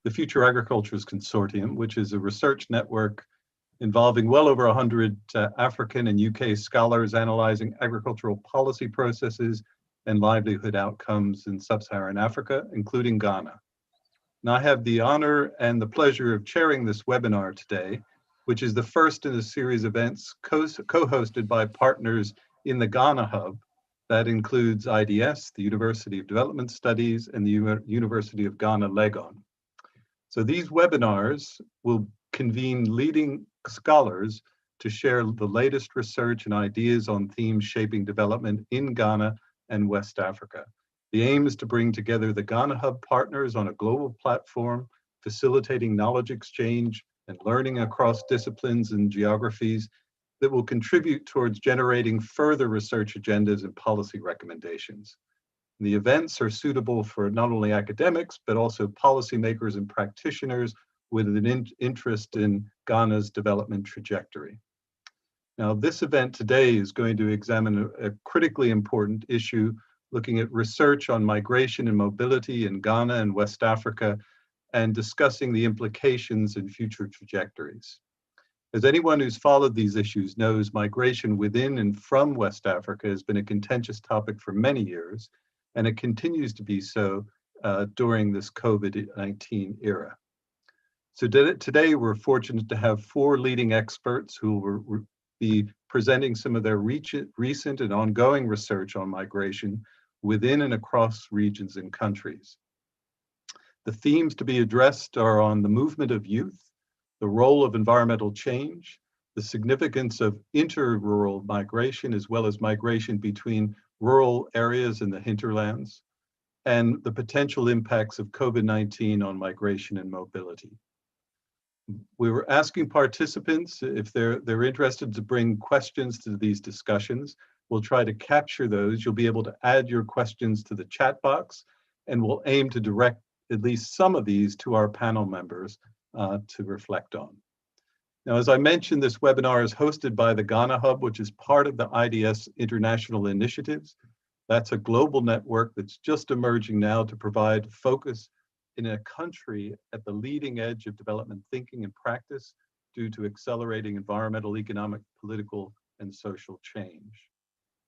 the Future Agricultures Consortium, which is a research network involving well over 100 African and UK scholars analyzing agricultural policy processes and livelihood outcomes in sub-Saharan Africa, including Ghana. Now, I have the honor and the pleasure of chairing this webinar today, which is the first in a series of events co-hosted by partners in the Ghana Hub. That includes IDS, the University of Development Studies, and the University of Ghana, Legon. So these webinars will convene leading scholars to share the latest research and ideas on themes shaping development in Ghana and West Africa. The aim is to bring together the Ghana Hub partners on a global platform, facilitating knowledge exchange and learning across disciplines and geographies that will contribute towards generating further research agendas and policy recommendations. The events are suitable for not only academics, but also policymakers and practitioners with an interest in Ghana's development trajectory. Now, this event today is going to examine a critically important issue, looking at research on migration and mobility in Ghana and West Africa, and discussing the implications and future trajectories. As anyone who's followed these issues knows, migration within and from West Africa has been a contentious topic for many years, and it continues to be so during this COVID-19 era. So today we're fortunate to have 4 leading experts who will be presenting some of their recent and ongoing research on migration within and across regions and countries. The themes to be addressed are on the movement of youth, the role of environmental change, the significance of inter-rural migration, as well as migration between rural areas and the hinterlands, and the potential impacts of COVID-19 on migration and mobility. We were asking participants if they're interested to bring questions to these discussions. We'll try to capture those. You'll be able to add your questions to the chat box, and we'll aim to direct at least some of these to our panel members to reflect on. Now, as I mentioned, this webinar is hosted by the Ghana Hub, which is part of the IDS International Initiatives. That's a global network that's just emerging now to provide focus in a country at the leading edge of development thinking and practice due to accelerating environmental, economic, political, and social change.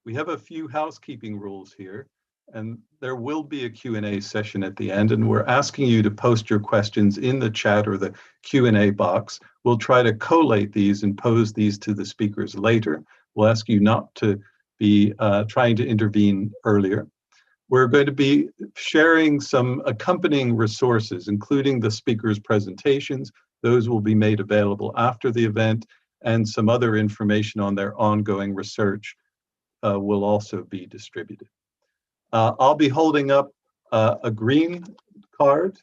We have a few housekeeping rules here, and there will be a Q&A session at the end, and we're asking you to post your questions in the chat or the Q&A box. We'll try to collate these and pose these to the speakers later. We'll ask you not to be trying to intervene earlier. We're going to be sharing some accompanying resources, including the speakers' presentations. Those will be made available after the event, and some other information on their ongoing research will also be distributed. I'll be holding up a green card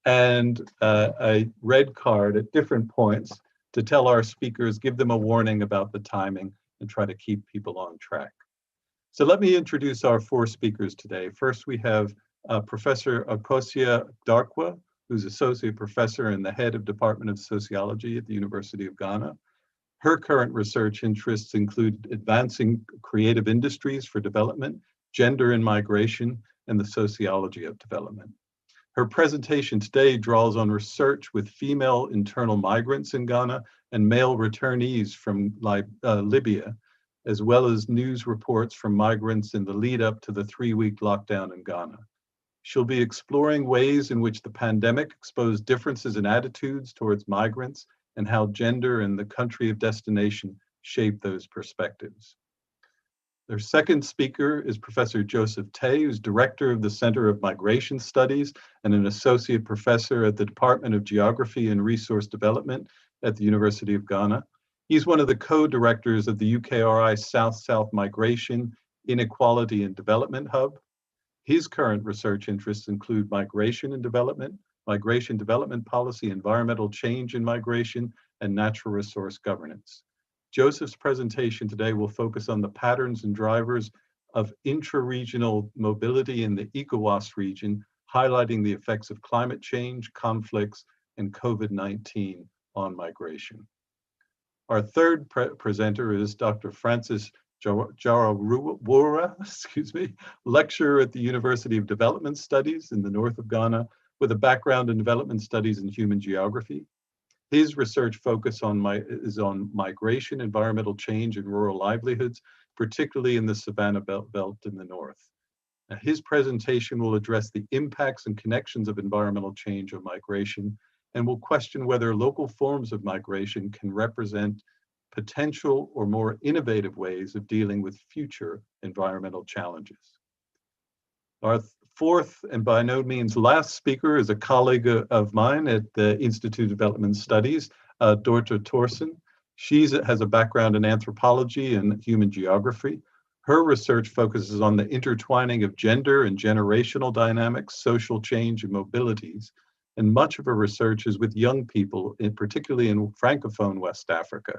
and a red card at different points to tell our speakers, give them a warning about the timing, and try to keep people on track. So let me introduce our 4 speakers today. First, we have Professor Akosia Darkwa, who's Associate Professor and the Head of Department of Sociology at the University of Ghana. Her current research interests include advancing creative industries for development, gender and migration, and the sociology of development. Her presentation today draws on research with female internal migrants in Ghana and male returnees from Libya, as well as news reports from migrants in the lead up to the 3-week lockdown in Ghana. She'll be exploring ways in which the pandemic exposed differences in attitudes towards migrants and how gender and the country of destination shape those perspectives. Their second speaker is Professor Joseph Tay, who's Director of the Center of Migration Studies and an Associate Professor at the Department of Geography and Resource Development at the University of Ghana. He's one of the co-directors of the UKRI South-South Migration, Inequality and Development Hub. His current research interests include migration development policy, environmental change in migration, and natural resource governance. Joseph's presentation today will focus on the patterns and drivers of intra-regional mobility in the ECOWAS region, highlighting the effects of climate change, conflicts, and COVID-19 on migration. Our third presenter is Dr. Francis Jarawura, lecturer at the University of Development Studies in the north of Ghana, with a background in development studies and human geography. His research focus is on migration, environmental change, and rural livelihoods, particularly in the Savannah Belt in the north. His presentation will address the impacts and connections of environmental change on migration, and will question whether local forms of migration can represent potential or more innovative ways of dealing with future environmental challenges. Our fourth and by no means last speaker is a colleague of mine at the Institute of Development Studies, Dorthe Thompson. She has a background in anthropology and human geography. Her research focuses on the intertwining of gender and generational dynamics, social change, and mobilities. And much of her research is with young people, particularly in Francophone West Africa.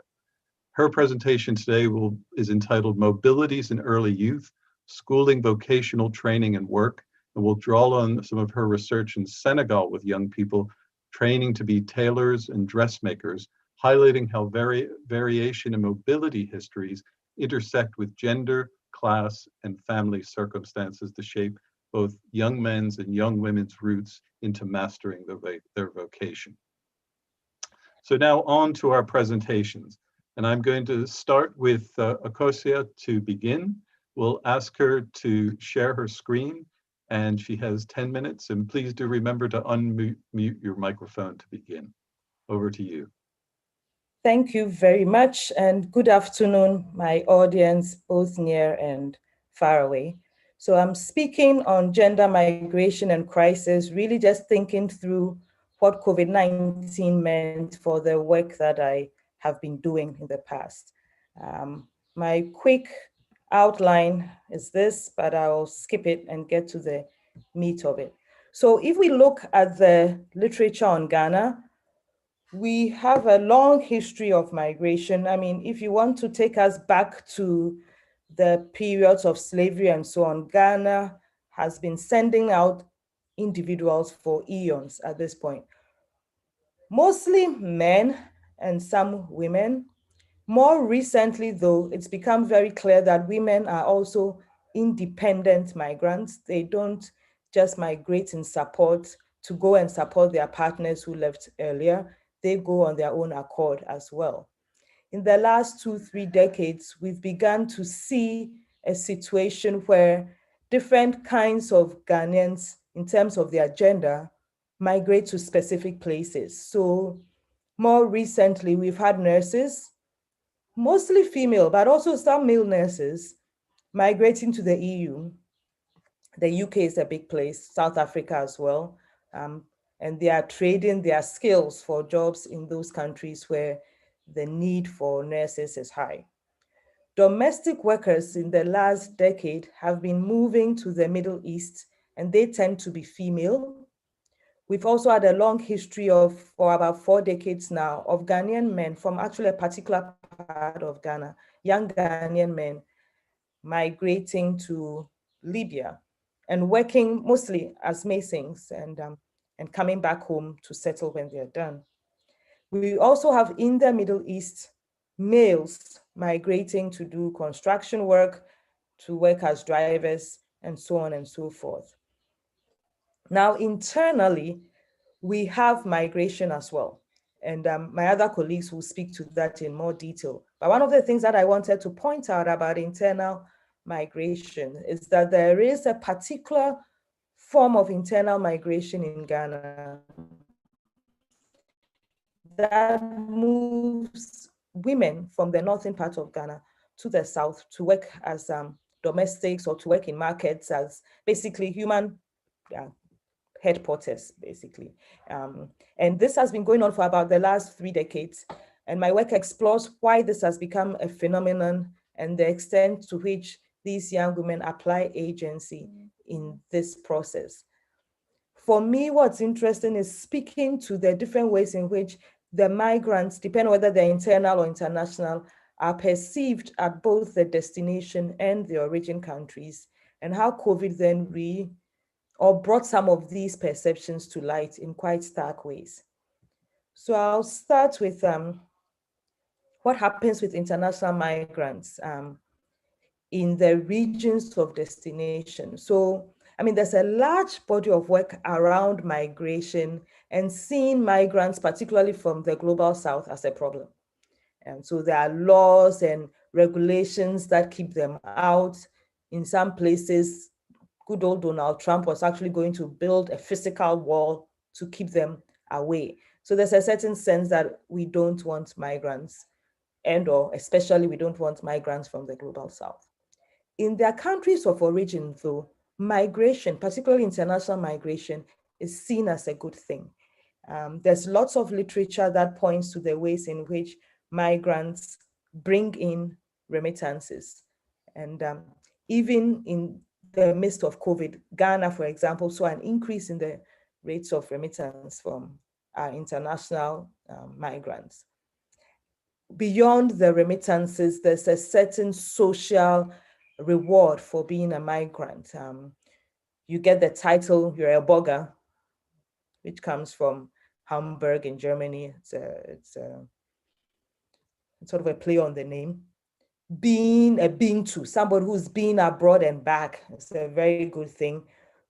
Her presentation today is entitled Mobilities in Early Youth, Schooling, Vocational Training, and Work, and will draw on some of her research in Senegal with young people training to be tailors and dressmakers, highlighting how variation in mobility histories intersect with gender, class, and family circumstances to shape both young men's and young women's roots into mastering their vocation. So now on to our presentations. And I'm going to start with Akosia to begin. We'll ask her to share her screen, and she has 10 minutes. And please do remember to unmute your microphone to begin. Over to you. Thank you very much, and good afternoon, my audience, both near and far away. So I'm speaking on gender migration and crisis, really just thinking through what COVID-19 meant for the work that I have been doing in the past. My quick outline is this, but I'll skip it and get to the meat of it. So if we look at the literature on Ghana, we have a long history of migration. I mean, if you want to take us back to the periods of slavery and so on, Ghana has been sending out individuals for eons at this point. Mostly men and some women. More recently, though, it's become very clear that women are also independent migrants. They don't just migrate in support to go and support their partners who left earlier. They go on their own accord as well. In the last 2-3 decades, we've begun to see a situation where different kinds of Ghanaians, in terms of their gender, migrate to specific places. So more recently, we've had nurses, mostly female, but also some male nurses migrating to the EU. The UK is a big place, South Africa as well. And they are trading their skills for jobs in those countries where the need for nurses is high. Domestic workers in the last decade have been moving to the Middle East, and they tend to be female. We've also had a long history of, for about 4 decades now, of Ghanaian men from actually a particular part of Ghana, young Ghanaian men migrating to Libya and working mostly as masons and coming back home to settle when they're done. We also have in the Middle East males migrating to do construction work, to work as drivers, and so on and so forth. Now, internally, we have migration as well. And my other colleagues will speak to that in more detail. But one of the things that I wanted to point out about internal migration is that there is a particular form of internal migration in Ghana that moves women from the northern part of Ghana to the south to work as domestics or to work in markets as basically human head porters, basically. And this has been going on for about the last 3 decades. And my work explores why this has become a phenomenon and the extent to which these young women apply agency in this process. For me, what's interesting is speaking to the different ways in which the migrants, depending on whether they're internal or international, are perceived at both the destination and the origin countries, and how COVID then brought some of these perceptions to light in quite stark ways. So I'll start with what happens with international migrants in the regions of destination. So I mean, there's a large body of work around migration and seeing migrants, particularly from the global south, as a problem. And so there are laws and regulations that keep them out. In some places, good old Donald Trump was actually going to build a physical wall to keep them away. So there's a certain sense that we don't want migrants, and or especially we don't want migrants from the global south. In their countries of origin, though, migration, particularly international migration, is seen as a good thing. There's lots of literature that points to the ways in which migrants bring in remittances. And even in the midst of COVID, Ghana, for example, saw an increase in the rates of remittance from our international migrants. Beyond the remittances, there's a certain social reward for being a migrant. You get the title, you're a burger, which comes from Hamburg in Germany. It's sort of a play on the name. Being a Bintu, somebody who's been abroad and back, it's a very good thing.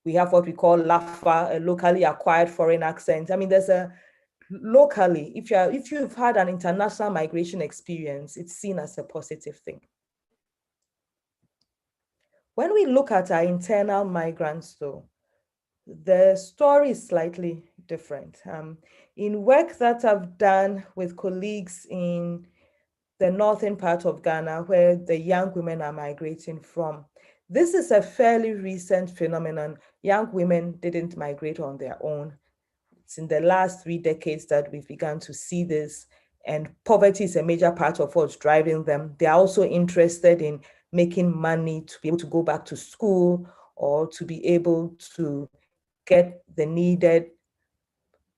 We have what we call LAFA, a locally acquired foreign accent. I mean, there's a locally, if you've had an international migration experience, it's seen as a positive thing. When we look at our internal migrants, though, the story is slightly different. In work that I've done with colleagues in the northern part of Ghana, where the young women are migrating from, this is a fairly recent phenomenon. Young women didn't migrate on their own. It's in the last 3 decades that we've begun to see this, and poverty is a major part of what's driving them. They're also interested in making money to be able to go back to school or to be able to get the needed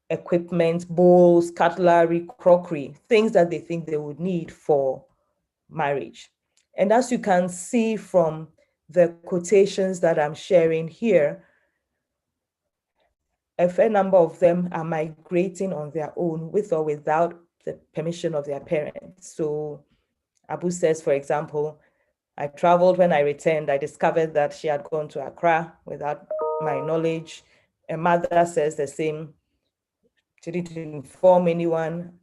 equipment, bowls, cutlery, crockery, things that they think they would need for marriage. And as you can see from the quotations that I'm sharing here, a fair number of them are migrating on their own with or without the permission of their parents. So Abu says, for example, I traveled. When I returned, I discovered that she had gone to Accra without my knowledge. A mother says the same. She didn't inform anyone.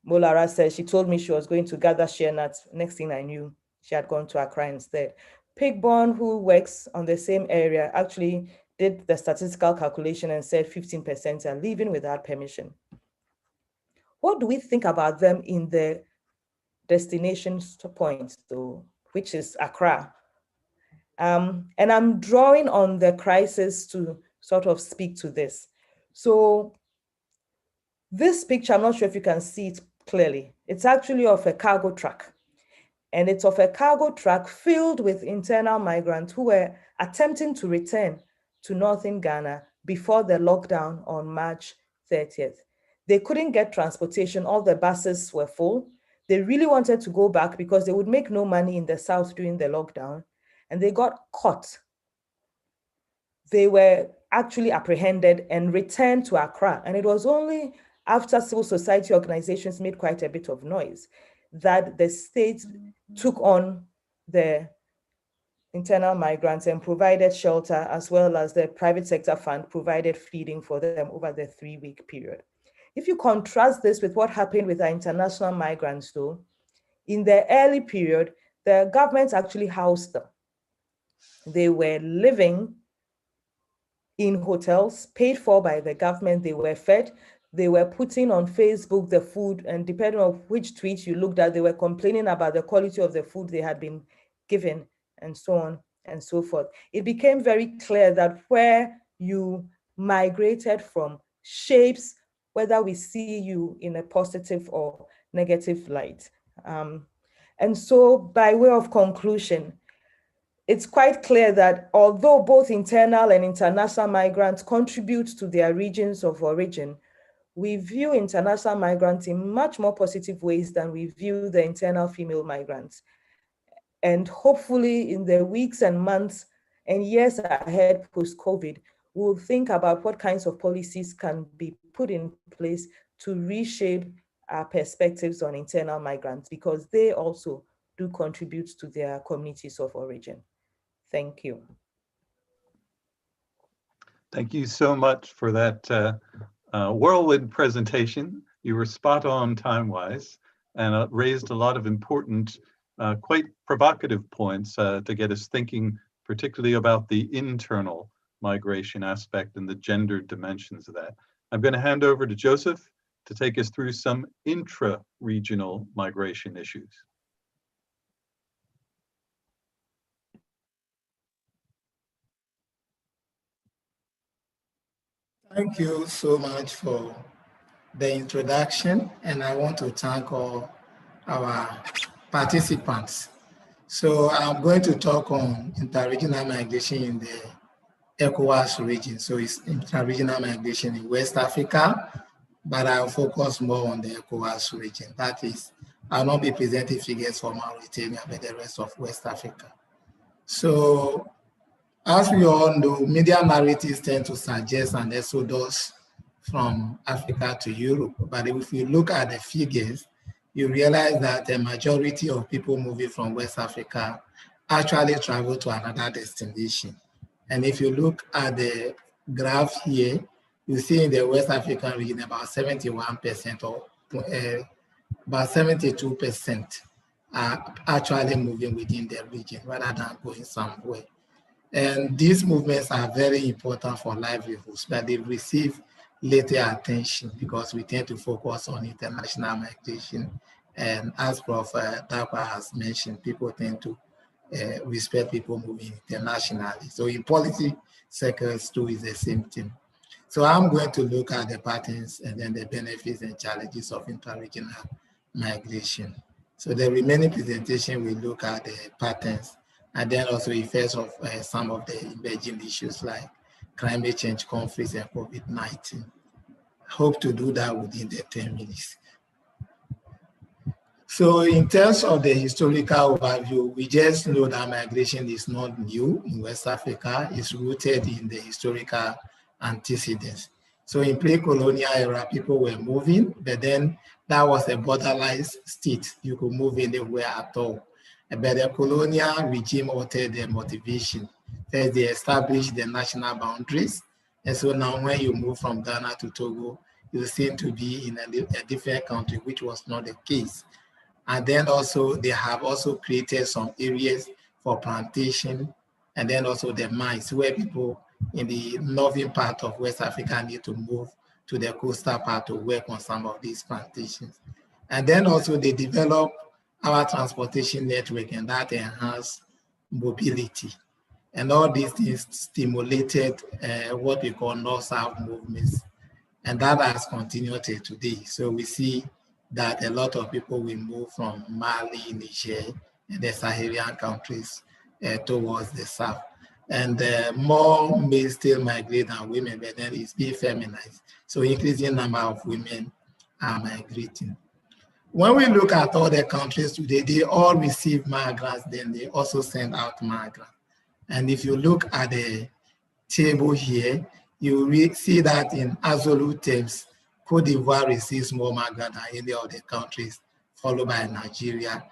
Molara says she told me she was going to gather shea nuts. Next thing I knew, she had gone to Accra instead. Pigborn, who works on the same area, actually did the statistical calculation and said 15% are leaving without permission. What do we think about them in the destination point, though, which is Accra? And I'm drawing on the crisis to sort of speak to this. So this picture, I'm not sure if you can see it clearly. It's actually of a cargo truck. And it's of a cargo truck filled with internal migrants who were attempting to return to northern Ghana before the lockdown on March 30th. They couldn't get transportation. All the buses were full. They really wanted to go back because they would make no money in the south during the lockdown. And they got caught. They were actually apprehended and returned to Accra. And it was only after civil society organizations made quite a bit of noise that the state took on the internal migrants and provided shelter, as well as the private sector fund provided feeding for them over the 3-week period. If you contrast this with what happened with our international migrants, though, in the early period, the government actually housed them. They were living in hotels paid for by the government. They were fed. They were putting on Facebook the food, and depending on which tweet you looked at, they were complaining about the quality of the food they had been given, and so on and so forth. It became very clear that where you migrated from shapes whether we see you in a positive or negative light. And so by way of conclusion, it's quite clear that although both internal and international migrants contribute to their regions of origin, we view international migrants in much more positive ways than we view the internal female migrants. And hopefully in the weeks and months and years ahead post-COVID, we'll think about what kinds of policies can be put in place to reshape our perspectives on internal migrants, because they also do contribute to their communities of origin. Thank you. Thank you so much for that whirlwind presentation. You were spot on time-wise and raised a lot of important, quite provocative points to get us thinking, particularly about the internal migration aspect and the gendered dimensions of that. I'm going to hand over to Joseph to take us through some intra-regional migration issues. Thank you so much for the introduction, and I want to thank all our participants. So I'm going to talk on interregional migration in the ECOWAS region. So it's interregional migration in West Africa, but I'll focus more on the ECOWAS region. That is, I'll not be presenting figures for Mauritania, but the rest of West Africa. So as we all know, media narratives tend to suggest an exodus from Africa to Europe. But if you look at the figures, you realize that the majority of people moving from West Africa actually travel to another destination. And if you look at the graph here, you see in the West African region about 71% or about 72% are actually moving within the region rather than going somewhere. And these movements are very important for livelihoods, but they receive little attention because we tend to focus on international migration. And as Prof. Dapa has mentioned, people tend to respect people moving internationally. So in policy circles too is the same thing. So I'm going to look at the patterns and then the benefits and challenges of interregional migration. So the remaining presentation will look at the patterns and then also effects of some of the emerging issues like climate change, conflicts, and COVID-19. Hope to do that within the 10 minutes. So in terms of the historical overview, we just know that migration is not new in West Africa. It's rooted in the historical antecedents. So in pre-colonial era, people were moving, but then that was a borderless state. You could move anywhere at all. But the colonial regime altered their motivation. First, they established the national boundaries. And so now when you move from Ghana to Togo, you seem to be in a different country, which was not the case. And then also, they have also created some areas for plantation, and then also the mines, where people in the northern part of West Africa need to move to the coastal part to work on some of these plantations. And then also they develop our transportation network, and that enhanced mobility. And all these things stimulated what we call north-south movements. And that has continued till today. So we see that a lot of people will move from Mali, Niger, and the Sahelian countries towards the south. And more males still migrate than women, but then it's being feminized. So increasing number of women are migrating. When we look at all the countries today, they all receive migrants, then they also send out migrants. And if you look at the table here, you see that in absolute terms, Cote d'Ivoire receives more migrants than any of the countries, followed by Nigeria.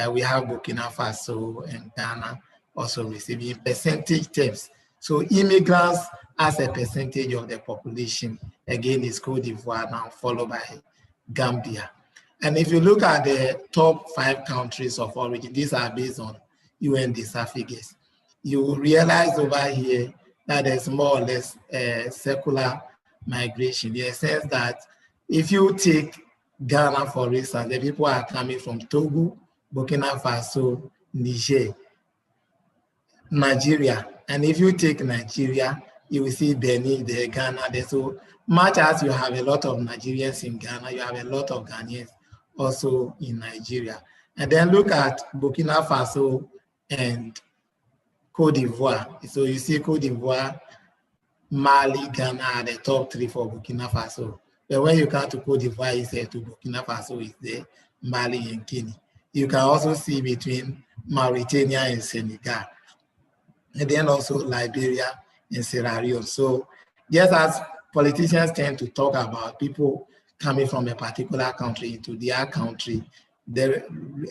We have Burkina Faso and Ghana also receiving percentage terms. So immigrants as a percentage of the population, again, is Cote d'Ivoire now, followed by Gambia. And if you look at the top 5 countries of origin, these are based on UNDSA figures, you will realize over here that there's more or less circular migration, in the sense that if you take Ghana, for instance, the people are coming from Togo, Burkina Faso, Niger, Nigeria. And if you take Nigeria, you will see Benin, the Ghana there. So much as you have a lot of Nigerians in Ghana, you have a lot of Ghanaians also in Nigeria. And then look at Burkina Faso and Cote d'Ivoire. So you see Cote d'Ivoire, Mali, Ghana are the top 3 for Burkina Faso. But when you come to Cote d'Ivoire, it's there, to Burkina Faso is there, Mali and Guinea. You can also see between Mauritania and Senegal, and then also Liberia and Sierra Leone. So just as politicians tend to talk about people coming from a particular country into their country, the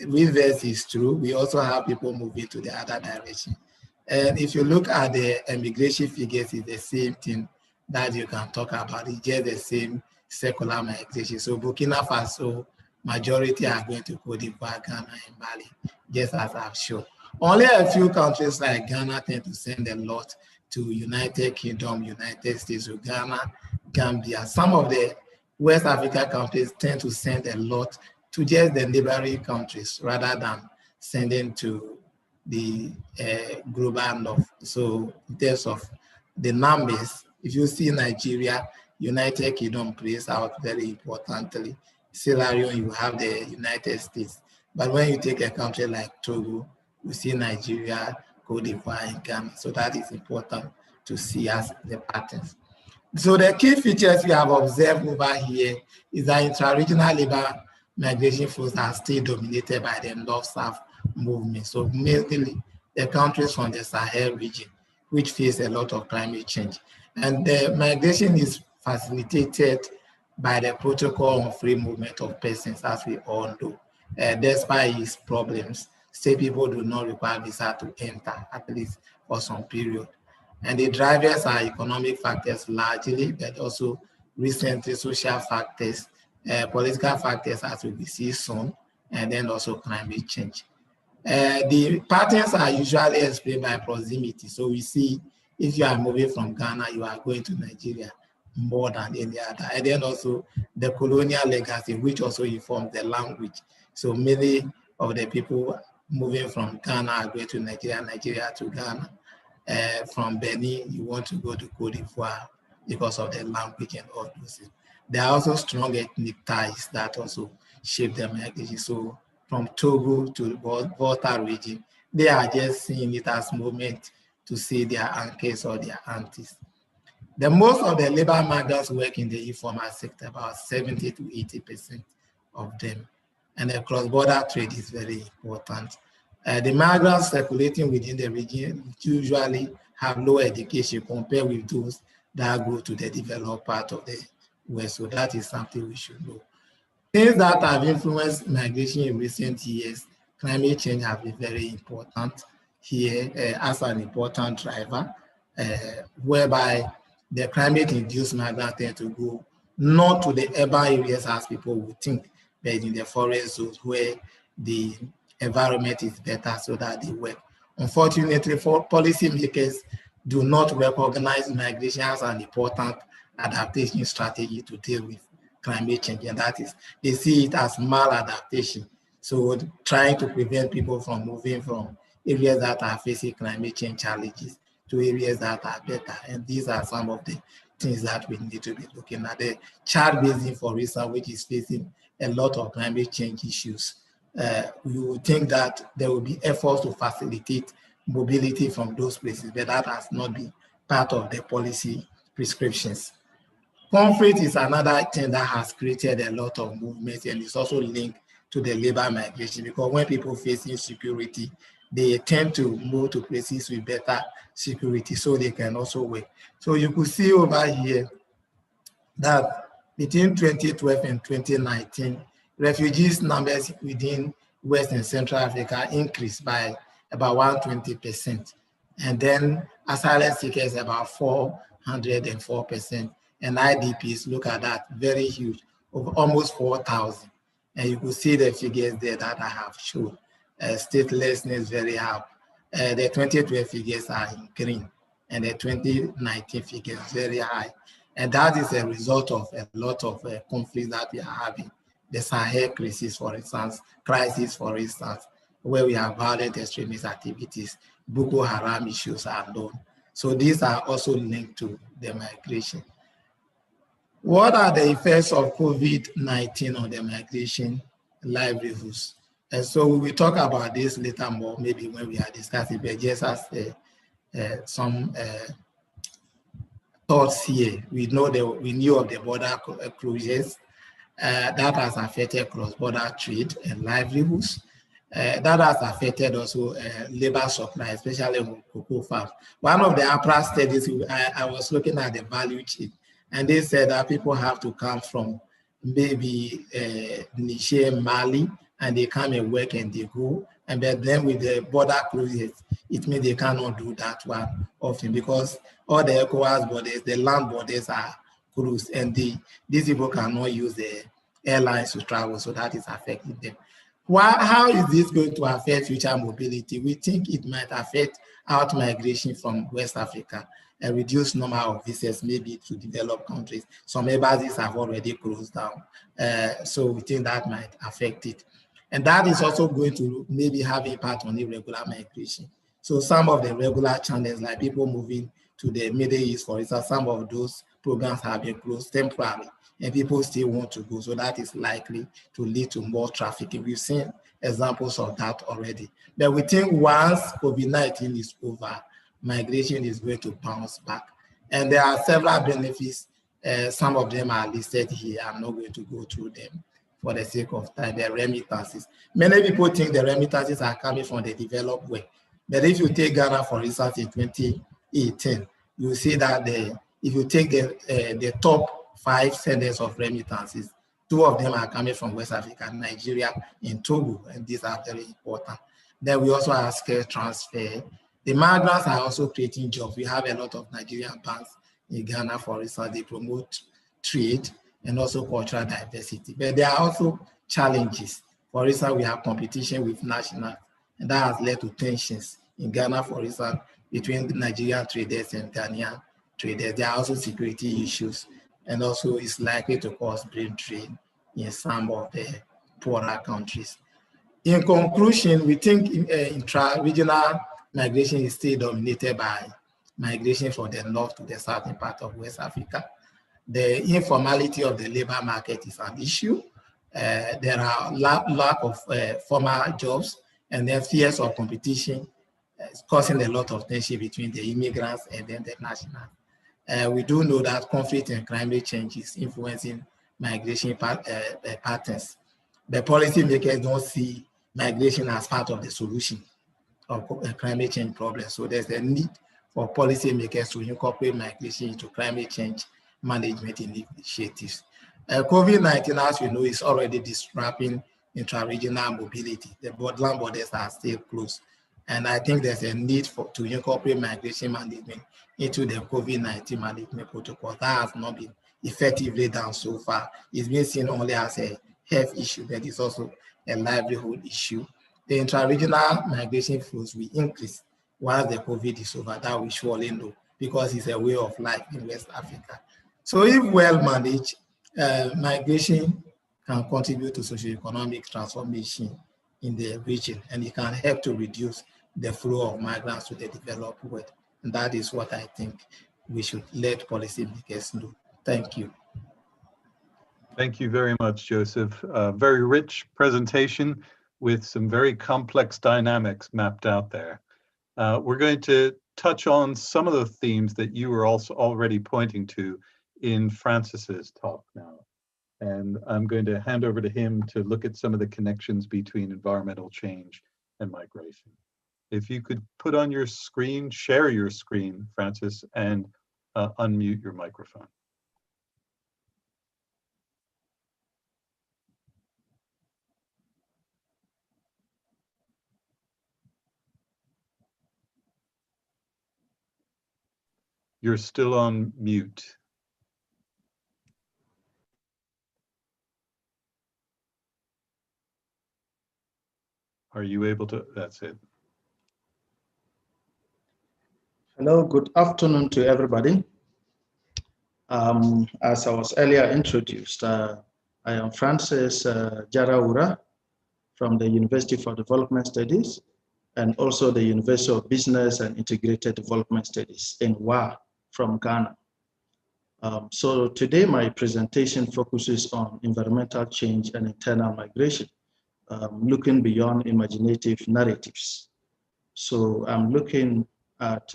reverse is true. We also have people moving to the other direction. And if you look at the immigration figures, it's the same thing. that you can talk about. It's just the same secular migration. So Burkina Faso, majority are going to Cote d'Ivoire, Ghana, and Mali, just as I've shown. Only a few countries like Ghana tend to send a lot to United Kingdom, United States, so Ghana, Gambia. Some of the West Africa countries tend to send a lot to just the neighboring countries rather than sending to the global north. So in terms of the numbers, if you see Nigeria, United Kingdom plays out very importantly. Sierra Leone, you have the United States. But when you take a country like Togo, you see Nigeria, Cote d'Ivoire, and Ghana. So that is important to see as the patterns. So the key features we have observed over here is that intra-regional labor migration flows are still dominated by the North-South movement. So mainly the countries from the Sahel region, which face a lot of climate change. And the migration is facilitated by the protocol on free movement of persons, as we all know. Despite its problems, state people do not require visa to enter, at least for some period. And the drivers are economic factors largely, but also recently social factors, political factors as we will see soon, and then also climate change. The patterns are usually explained by proximity. So we see if you are moving from Ghana, you are going to Nigeria more than any other. And then also the colonial legacy, which also informs the language. So many of the people moving from Ghana are going to Nigeria, Nigeria to Ghana. From Benin, you want to go to Cote d'Ivoire because of the language and all those things. There are also strong ethnic ties that also shape the migration. So from Togo to Volta region, they are just seeing it as movement to see their uncles or their aunties. The most of the labor migrants work in the informal sector, about 70 to 80% of them. And the cross-border trade is very important. The migrants circulating within the region usually have low education compared with those that go to the developed part of the West. So that is something we should know. Things that have influenced migration in recent years, climate change has been very important here as an important driver, whereby the climate-induced migrants tend to go not to the urban areas as people would think, but in the forest zones where the environment is better so that they work. Unfortunately, for policymakers do not recognize migration as an important adaptation strategy to deal with climate change, and that is, they see it as maladaptation. So trying to prevent people from moving from areas that are facing climate change challenges to areas that are better. And these are some of the things that we need to be looking at. The Chad Basin, for instance, which is facing a lot of climate change issues. We would think that there will be efforts to facilitate mobility from those places, but that has not been part of the policy prescriptions. Conflict is another thing that has created a lot of movement, and it's also linked to the labor migration, because when people face insecurity, they tend to move to places with better security so they can also work. So you could see over here that between 2012 and 2019, refugees numbers within West and Central Africa increased by about 120%. And then asylum seekers about 404%. And IDPs, look at that, very huge, of almost 4,000. And you could see the figures there that I have shown. Statelessness very high. The 2012 figures are in green, and the 2019 figures very high. And that is a result of a lot of conflicts that we are having. The Sahel crisis, for instance, where we have violent extremist activities, Boko Haram issues are known. So these are also linked to the migration. What are the effects of COVID-19 on the migration livelihoods? And so we will talk about this later more, maybe when we are discussing, but just as some thoughts here. We knew of the border closures that has affected cross-border trade and livelihoods. That has affected also labor supply, especially on cocoa farms. One of the APRA studies, I was looking at the value chain, and they said that people have to come from maybe Niger, Mali, and they come and work and they go, And then with the border closures, it means they cannot do that one often because all the ECOWAS borders, the land borders are closed, and these people cannot use the airlines to travel, so that is affecting them. How is this going to affect future mobility? We think it might affect out migration from West Africa and reduce number of visas, maybe to developed countries. Some embassies have already closed down. So we think that might affect it. And that is also going to maybe have impact on irregular migration. So some of the regular channels, like people moving to the Middle East, for instance, some of those programs have been closed temporarily, and people still want to go. So that is likely to lead to more trafficking. We've seen examples of that already. But we think once COVID-19 is over, migration is going to bounce back. And there are several benefits. Some of them are listed here. I'm not going to go through them for the sake of time. The remittances. Many people think the remittances are coming from the developed world. But if you take Ghana, for instance, in 2018, you see that if you take the top 5 centers of remittances, 2 of them are coming from West Africa, Nigeria, and Togo, and these are very important. Then we also have skill transfer. The migrants are also creating jobs. We have a lot of Nigerian banks in Ghana, for instance. They promote trade and also cultural diversity. But there are also challenges. For instance, we have competition with nationals, and that has led to tensions in Ghana, for instance, between the Nigerian traders and Ghanaian traders. There are also security issues, and also it's likely to cause brain drain in some of the poorer countries. In conclusion, we think intra-regional migration is still dominated by migration from the north to the southern part of West Africa. The informality of the labor market is an issue. There are lack of formal jobs, and then fears of competition causing a lot of tension between the immigrants and then the nationals. We do know that conflict and climate change is influencing migration patterns. The policymakers don't see migration as part of the solution of climate change problems. So there's a need for policymakers to incorporate migration into climate change management initiatives. COVID-19, as we know, is already disrupting intra-regional mobility. The land borders are still closed. And I think there's a need to incorporate migration management into the COVID-19 management protocol. That has not been effectively done so far. It's been seen only as a health issue, but it's also a livelihood issue. The intra-regional migration flows will increase once the COVID is over. That we surely know, because it's a way of life in West Africa. So if well managed, migration can contribute to socio-economic transformation in the region, and it can help to reduce the flow of migrants to the developed world. And that is what I think we should let policymakers do. Thank you. Thank you very much, Joseph. Very rich presentation with some very complex dynamics mapped out there. We're going to touch on some of the themes that you were also already pointing to in Francis's talk now. And I'm going to hand over to him to look at some of the connections between environmental change and migration. If you could put on your screen, share your screen, Francis, and unmute your microphone. You're still on mute. Are you able to? That's it. Hello, good afternoon to everybody. As I was earlier introduced, I am Francis Jaraura from the University for Development Studies and also the University of Business and Integrated Development Studies in WA from Ghana. So today my presentation focuses on environmental change and internal migration, looking beyond imaginative narratives. So I'm looking at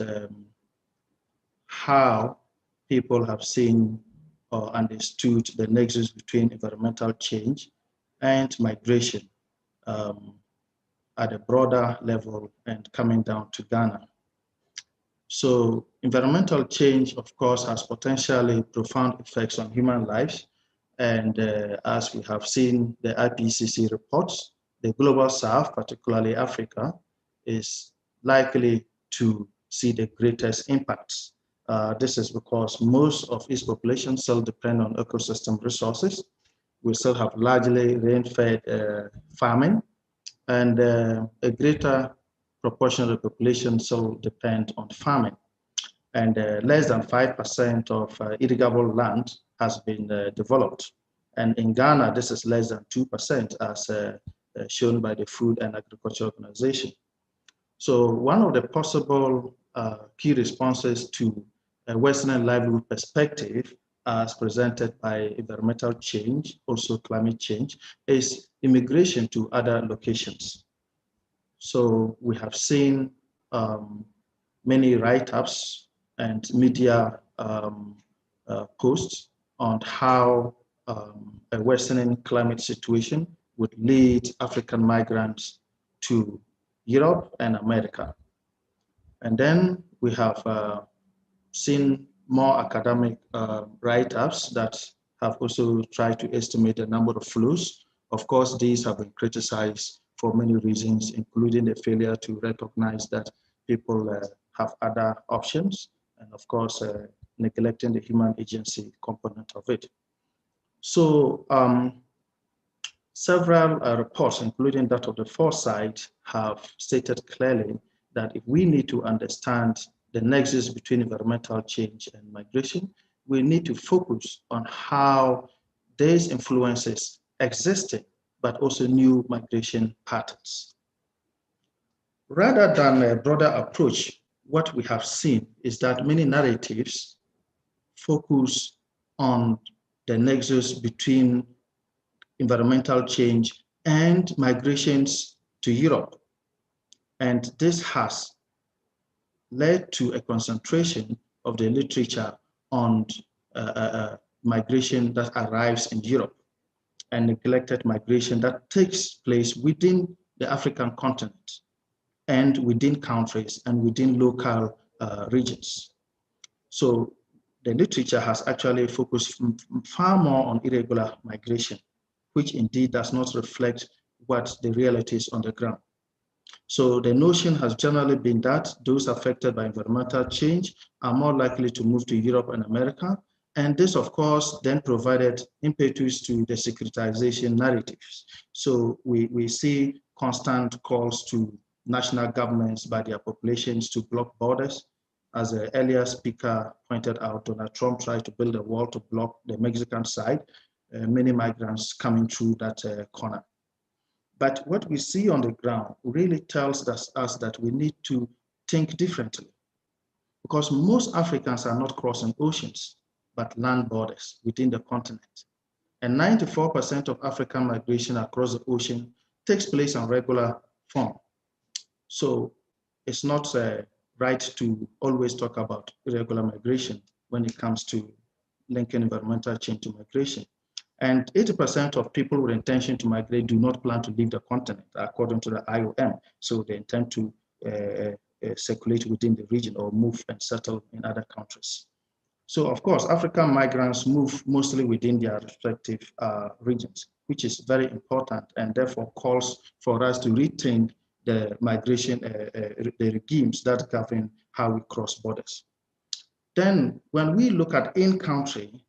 how people have seen or understood the nexus between environmental change and migration at a broader level and coming down to Ghana. So environmental change, of course, has potentially profound effects on human lives. And as we have seen the IPCC reports, the global south, particularly Africa, is likely to see the greatest impacts. This is because most of its population still depend on ecosystem resources. We still have largely rain-fed farming, and a greater proportion of the population still depend on farming. And less than 5% of irrigable land has been developed. And in Ghana, this is less than 2% as shown by the Food and Agriculture Organization. So one of the possible key responses to a Western livelihood perspective as presented by environmental change, also climate change, is immigration to other locations. So we have seen many write-ups and media posts on how a worsening climate situation would lead African migrants to Europe and America. And then we have seen more academic write-ups that have also tried to estimate the number of flows. Of course, these have been criticized for many reasons, including the failure to recognize that people have other options, and of course, neglecting the human agency component of it. So several reports, including that of the Foresight, have stated clearly that if we need to understand the nexus between environmental change and migration, we need to focus on how these influences existed, but also new migration patterns. Rather than a broader approach, what we have seen is that many narratives focus on the nexus between environmental change and migrations to Europe. And this has led to a concentration of the literature on migration that arrives in Europe and neglected migration that takes place within the African continent and within countries and within local regions. So the literature has actually focused far more on irregular migration, which indeed does not reflect what the reality is on the ground. So the notion has generally been that those affected by environmental change are more likely to move to Europe and America. And this, of course, then provided impetus to the securitization narratives. So we see constant calls to national governments by their populations to block borders. As the earlier speaker pointed out, Donald Trump tried to build a wall to block the Mexican side, many migrants coming through that corner. But what we see on the ground really tells us that we need to think differently, because most Africans are not crossing oceans, but land borders within the continent. And 94% of African migration across the ocean takes place in regular form. So it's not right to always talk about irregular migration when it comes to linking environmental change to migration. And 80% of people with intention to migrate do not plan to leave the continent, according to the IOM. So they intend to circulate within the region or move and settle in other countries. So of course, African migrants move mostly within their respective regions, which is very important and therefore calls for us to rethink the migration, the regimes that govern how we cross borders. Then when we look at in-country,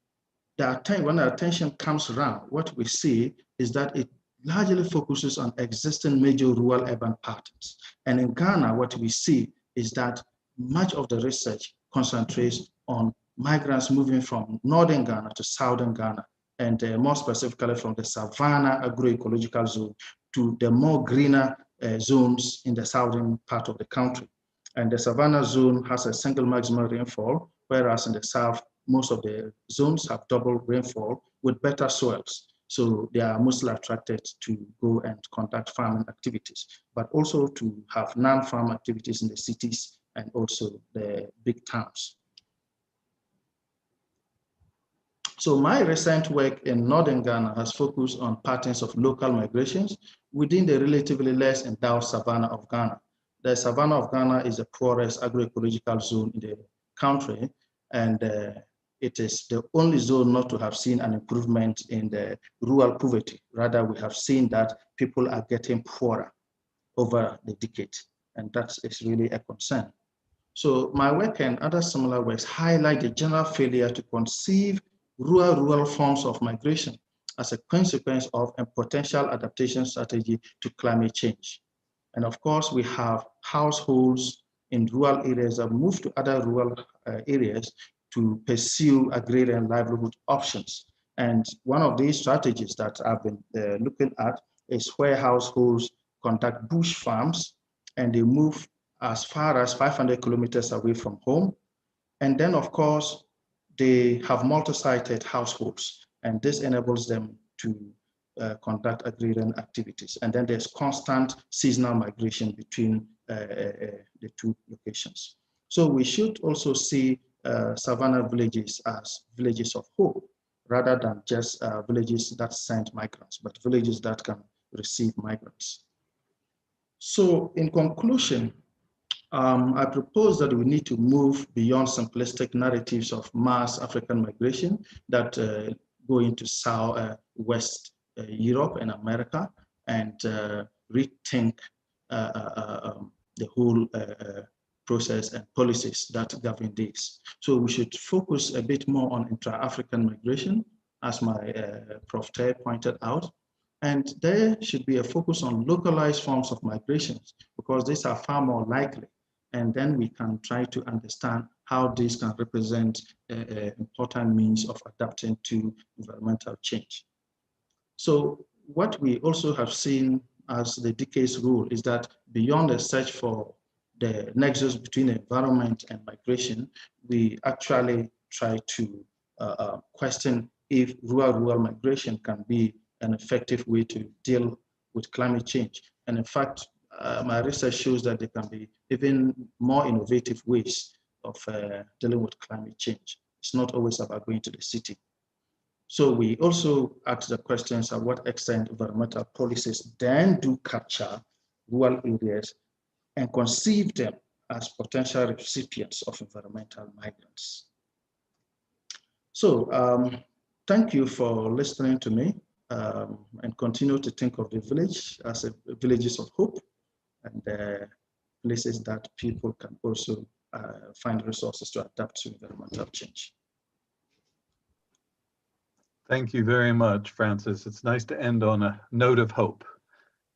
when the attention comes around, what we see is that it largely focuses on existing major rural urban patterns. And in Ghana, what we see is that much of the research concentrates on migrants moving from northern Ghana to southern Ghana, and more specifically from the savanna agroecological zone to the more greener zones in the southern part of the country. And the savanna zone has a single maximum rainfall, whereas in the south, most of the zones have double rainfall with better soils. So they are mostly attracted to go and conduct farming activities, but also to have non-farm activities in the cities and also the big towns. So my recent work in northern Ghana has focused on patterns of local migrations within the relatively less endowed savanna of Ghana. The savanna of Ghana is the poorest agroecological zone in the country, and it is the only zone not to have seen an improvement in the rural poverty. Rather, we have seen that people are getting poorer over the decade, and that is really a concern. So my work and other similar works highlight the general failure to conceive rural forms of migration as a consequence of a potential adaptation strategy to climate change. And of course, we have households in rural areas that move to other rural areas to pursue agrarian livelihood options. And one of these strategies that I've been looking at is where households conduct bush farms and they move as far as 500 kilometers away from home. And then, of course, they have multi-sited households, and this enables them to conduct agrarian activities. And then there's constant seasonal migration between the two locations. So we should also see savanna villages as villages of hope, rather than just villages that send migrants, but villages that can receive migrants. So in conclusion, I propose that we need to move beyond simplistic narratives of mass African migration that go into West Europe and America, and rethink the whole process and policies that govern this. So we should focus a bit more on intra-African migration, as my Prof. Tay pointed out. And there should be a focus on localized forms of migrations, because these are far more likely. And then we can try to understand how these can represent important means of adapting to environmental change. So what we also have seen as the decades rule is that beyond the search for the nexus between environment and migration, we actually try to question if rural migration can be an effective way to deal with climate change. And in fact, my research shows that there can be even more innovative ways of dealing with climate change. It's not always about going to the city. So we also ask the questions at what extent environmental policies then do capture rural areas and conceive them as potential recipients of environmental migrants. So thank you for listening to me, and continue to think of the village as villages of hope, and places that people can also find resources to adapt to environmental change. Thank you very much, Francis. It's nice to end on a note of hope.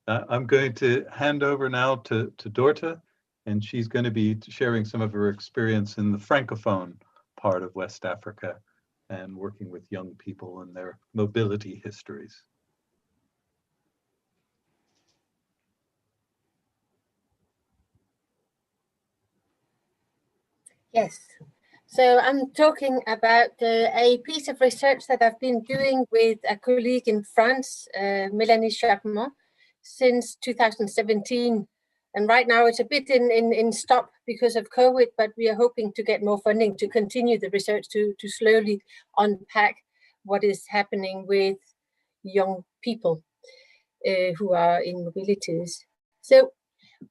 I'm going to hand over now to Dorta, and she's going to be sharing some of her experience in the Francophone part of West Africa and working with young people and their mobility histories. Yes. So I'm talking about a piece of research that I've been doing with a colleague in France, Mélanie Chapman, since 2017. And right now it's a bit in stop because of COVID, but we are hoping to get more funding to continue the research to slowly unpack what is happening with young people who are in mobilities. So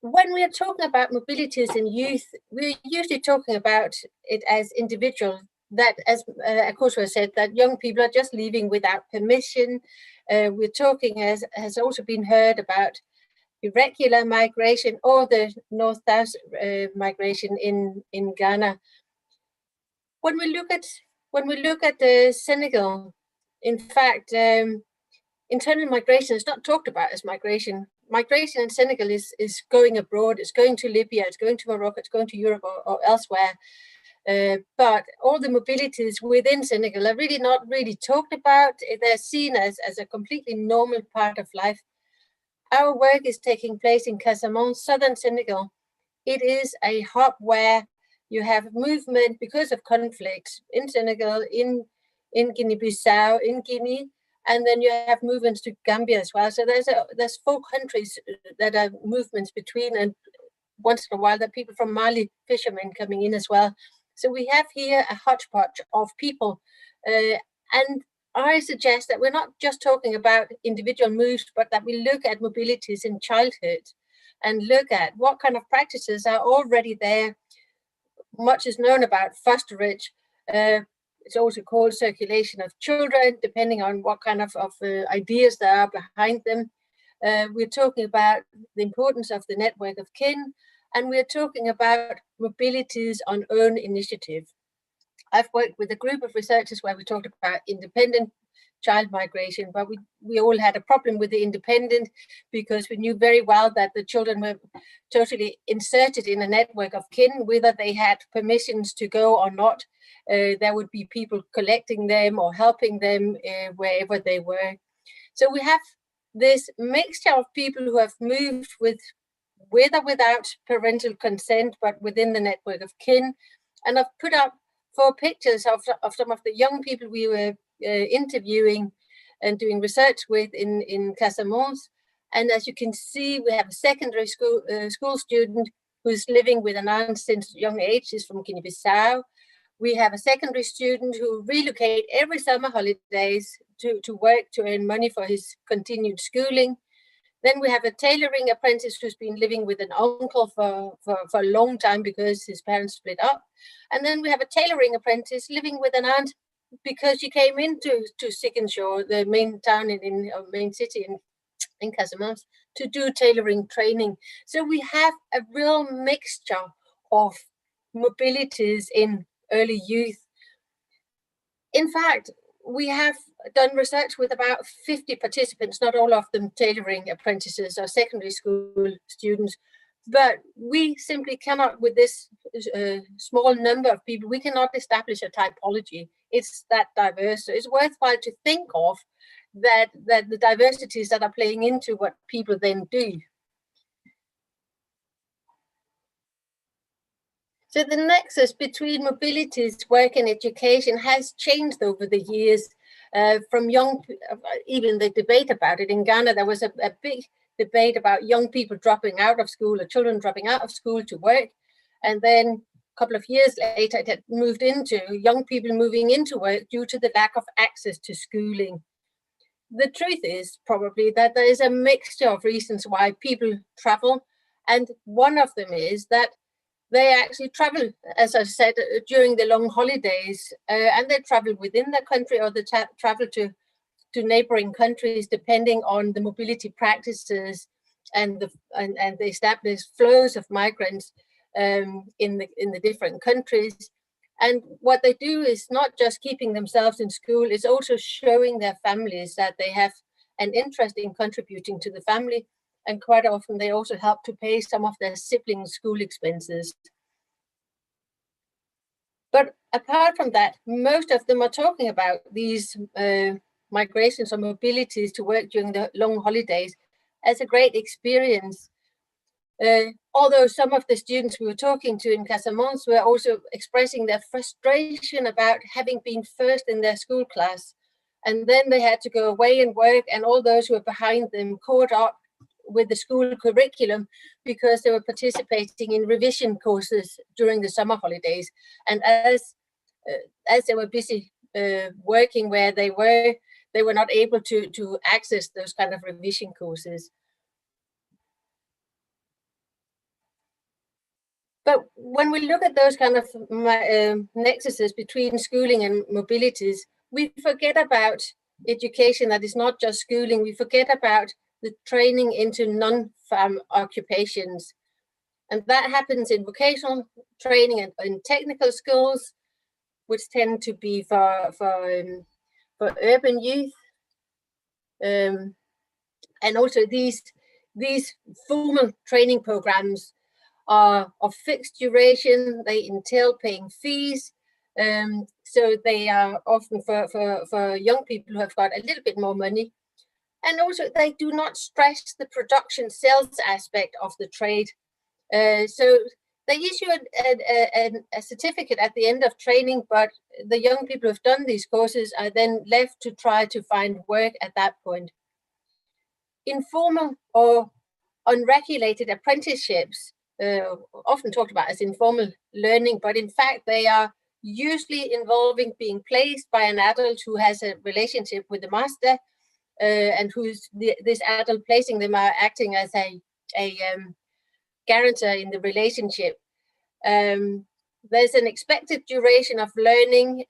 when we are talking about mobilities in youth, we're usually talking about it as individual, that as Akosua said, that young people are just leaving without permission. We're talking, as has also been heard, about irregular migration or the north-south migration in Ghana. When we look at Senegal, in fact, internal migration is not talked about as migration. Migration in Senegal is going abroad, it's going to Libya, it's going to Morocco, it's going to Europe or elsewhere. But all the mobilities within Senegal are really not really talked about. They're seen as a completely normal part of life. Our work is taking place in Casamance, southern Senegal. It is a hub where you have movement because of conflicts in Senegal, in Guinea-Bissau, in Guinea, and then you have movements to Gambia as well. So there's 4 countries that are movements between, and once in a while there are people from Mali, fishermen coming in as well. So we have here a hodgepodge of people. And I suggest that we're not just talking about individual moves, but that we look at mobilities in childhood and look at what kind of practices are already there. Much is known about fosterage. it's also called circulation of children, depending on what kind of ideas there are behind them. We're talking about the importance of the network of kin, and we're talking about mobilities on own initiative. I've worked with a group of researchers where we talked about independent child migration, but we all had a problem with the independent because we knew very well that the children were totally inserted in a network of kin, whether they had permissions to go or not. There would be people collecting them or helping them wherever they were. So we have this mixture of people who have moved with or without parental consent, but within the network of kin. And I've put up 4 pictures of some of the young people we were interviewing and doing research with in Casamance. And as you can see, we have a secondary school student who's living with an aunt since young age. She's from Guinea-Bissau. We have a secondary student who relocate every summer holidays to work to earn money for his continued schooling. Then we have a tailoring apprentice who's been living with an uncle for a long time because his parents split up. And then we have a tailoring apprentice living with an aunt because she came into Sigenshaw, the main town main city in Casamance, to do tailoring training. So we have a real mixture of mobilities in early youth. In fact, we have done research with about 50 participants, not all of them tailoring apprentices or secondary school students, but we simply cannot, with this small number of people, we cannot establish a typology. It's that diverse. So it's worthwhile to think of that the diversities that are playing into what people then do. So the nexus between mobilities, work and education has changed over the years. From even the debate about it in Ghana, there was a big debate about young people dropping out of school or children dropping out of school to work. And then a couple of years later, it had moved into young people moving into work due to the lack of access to schooling. The truth is probably that there is a mixture of reasons why people travel. And one of them is that they actually travel, as I said, during the long holidays, and they travel within the country or they travel to neighboring countries, depending on the mobility practices and the established flows of migrants in the different countries. And what they do is not just keeping themselves in school, it's also showing their families that they have an interest in contributing to the family. And quite often they also help to pay some of their siblings' school expenses. But apart from that, most of them are talking about these migrations or mobilities to work during the long holidays as a great experience. Although some of the students we were talking to in Casamance were also expressing their frustration about having been first in their school class. And then they had to go away and work, and all those who were behind them caught up with the school curriculum because they were participating in revision courses during the summer holidays. And as they were busy working where they were not able to access those kind of revision courses. But when we look at those kind of nexuses between schooling and mobilities, we forget about education that is not just schooling. We forget about the training into non-farm occupations. And that happens in vocational training and in technical schools, which tend to be for urban youth. And also these formal training programs are of fixed duration. They entail paying fees. So they are often for young people who have got a little bit more money. And also they do not stress the production sales aspect of the trade. So they issue a certificate at the end of training, but the young people who have done these courses are then left to try to find work at that point. Informal or unregulated apprenticeships, often talked about as informal learning, but in fact they are usually involving being placed by an adult who has a relationship with the master, and who's this adult placing them are acting as a guarantor in the relationship. There's an expected duration of learning,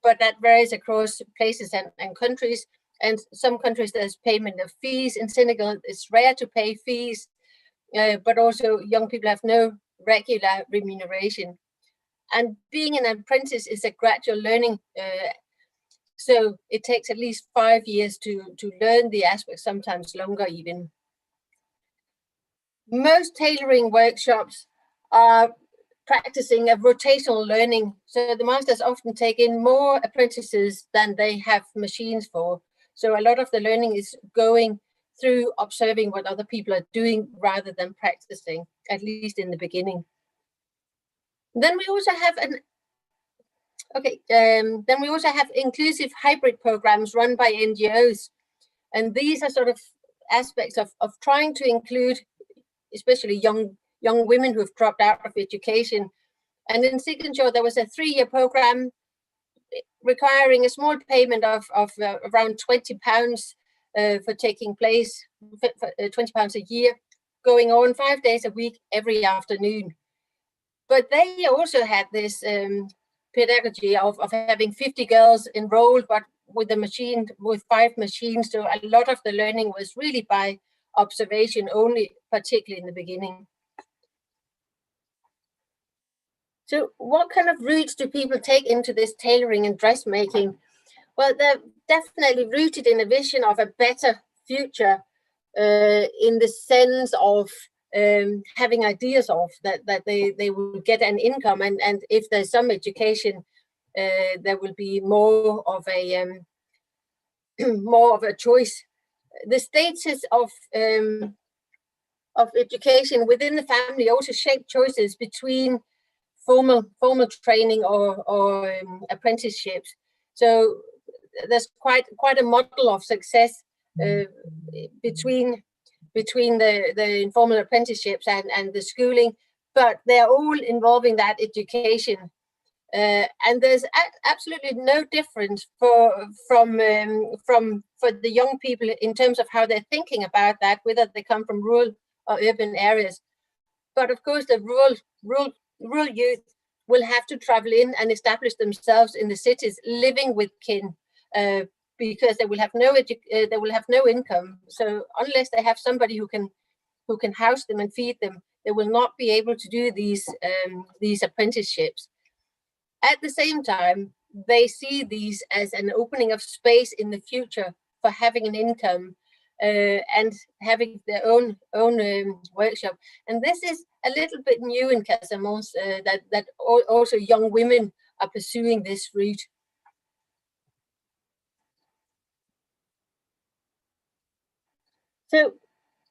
but that varies across places and countries. And some countries there's payment of fees. In Senegal, it's rare to pay fees, but also young people have no regular remuneration. And being an apprentice is a gradual learning, so it takes at least 5 years to learn the aspects, sometimes longer even. Most tailoring workshops are practicing a rotational learning, so the masters often take in more apprentices than they have machines for. So a lot of the learning is going through observing what other people are doing rather than practicing, at least in the beginning. Then we also have then we also have inclusive hybrid programs run by NGOs, and these are sort of aspects of trying to include, especially young women who have dropped out of education. And in Signature, there was a 3-year program requiring a small payment of around £20 for taking place, £20 a year, going on 5 days a week, every afternoon. But they also had this pedagogy of having 50 girls enrolled, but with 5 machines. So a lot of the learning was really by observation only, particularly in the beginning. So what kind of routes do people take into this tailoring and dressmaking? Well, they're definitely rooted in a vision of a better future, in the sense of having ideas of that they will get an income, and if there's some education, there will be more of a choice. The status of education within the family also shape choices between formal training or apprenticeships. So there's quite a model of success between the informal apprenticeships and the schooling, but they're all involving that education. And there's absolutely no difference from the young people in terms of how they're thinking about that, whether they come from rural or urban areas. But of course, the rural youth will have to travel in and establish themselves in the cities, living with kin, because they will have no income. So unless they have somebody who can house them and feed them, they will not be able to do these apprenticeships. At the same time, they see these as an opening of space in the future for having an income and having their own workshop. And this is a little bit new in Casamance, that also young women are pursuing this route. So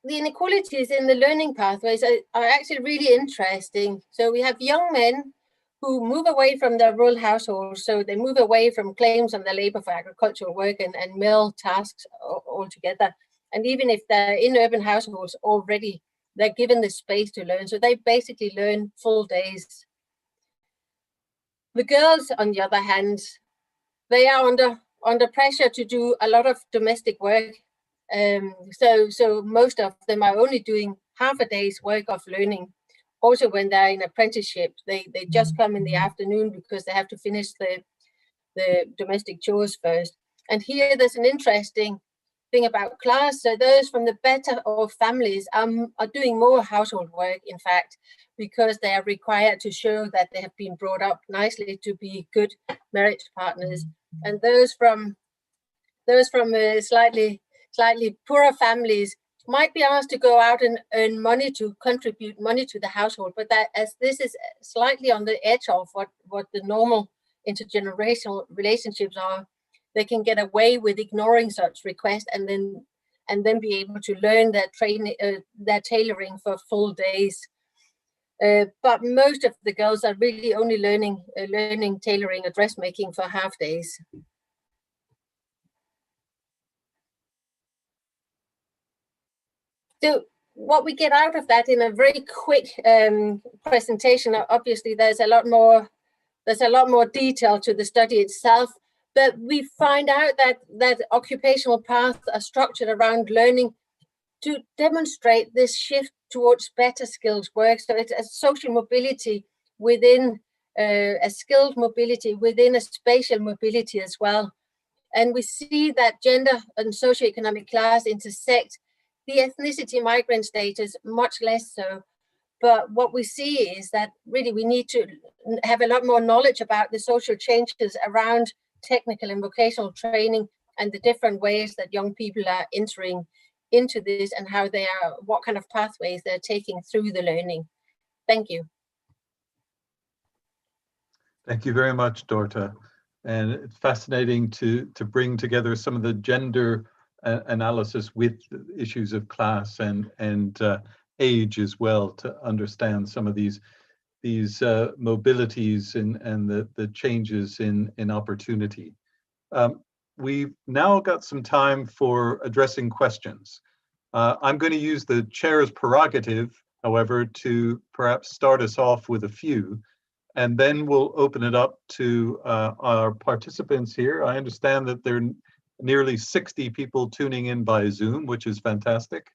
the inequalities in the learning pathways are actually really interesting. So we have young men who move away from their rural households. So they move away from claims on their labor for agricultural work and mill tasks altogether. And even if they're in urban households already, they're given the space to learn. So they basically learn full days. The girls, on the other hand, they are under pressure to do a lot of domestic work. So most of them are only doing half a day's work of learning. Also, when they're in apprenticeship, they just come in the afternoon because they have to finish the domestic chores first. And here there's an interesting thing about class. So those from the better off families are doing more household work, in fact, because they are required to show that they have been brought up nicely to be good marriage partners. And those from slightly poorer families might be asked to go out and earn money to contribute money to the household, but that, as this is slightly on the edge of what the normal intergenerational relationships are, they can get away with ignoring such requests and then be able to learn their tailoring for full days. But most of the girls are really only learning tailoring or dressmaking for half days. So what we get out of that in a very quick presentation, obviously there's a lot more detail to the study itself, but we find out that occupational paths are structured around learning to demonstrate this shift towards better skills work. So it's a social mobility within a skilled mobility within a spatial mobility as well. And we see that gender and socioeconomic class intersect, the ethnicity migrant status much less so. But what we see is that really we need to have a lot more knowledge about the social changes around technical and vocational training and the different ways that young people are entering into this and how they are, what kind of pathways they're taking through the learning. Thank you. Thank you very much, Dorta. And it's fascinating to bring together some of the gender analysis with issues of class and age as well, to understand some of these mobilities and the changes in opportunity. We've now got some time for addressing questions. I'm going to use the chair's prerogative, however, to perhaps start us off with a few, and then we'll open it up to our participants here. I understand that there are nearly 60 people tuning in by Zoom, which is fantastic,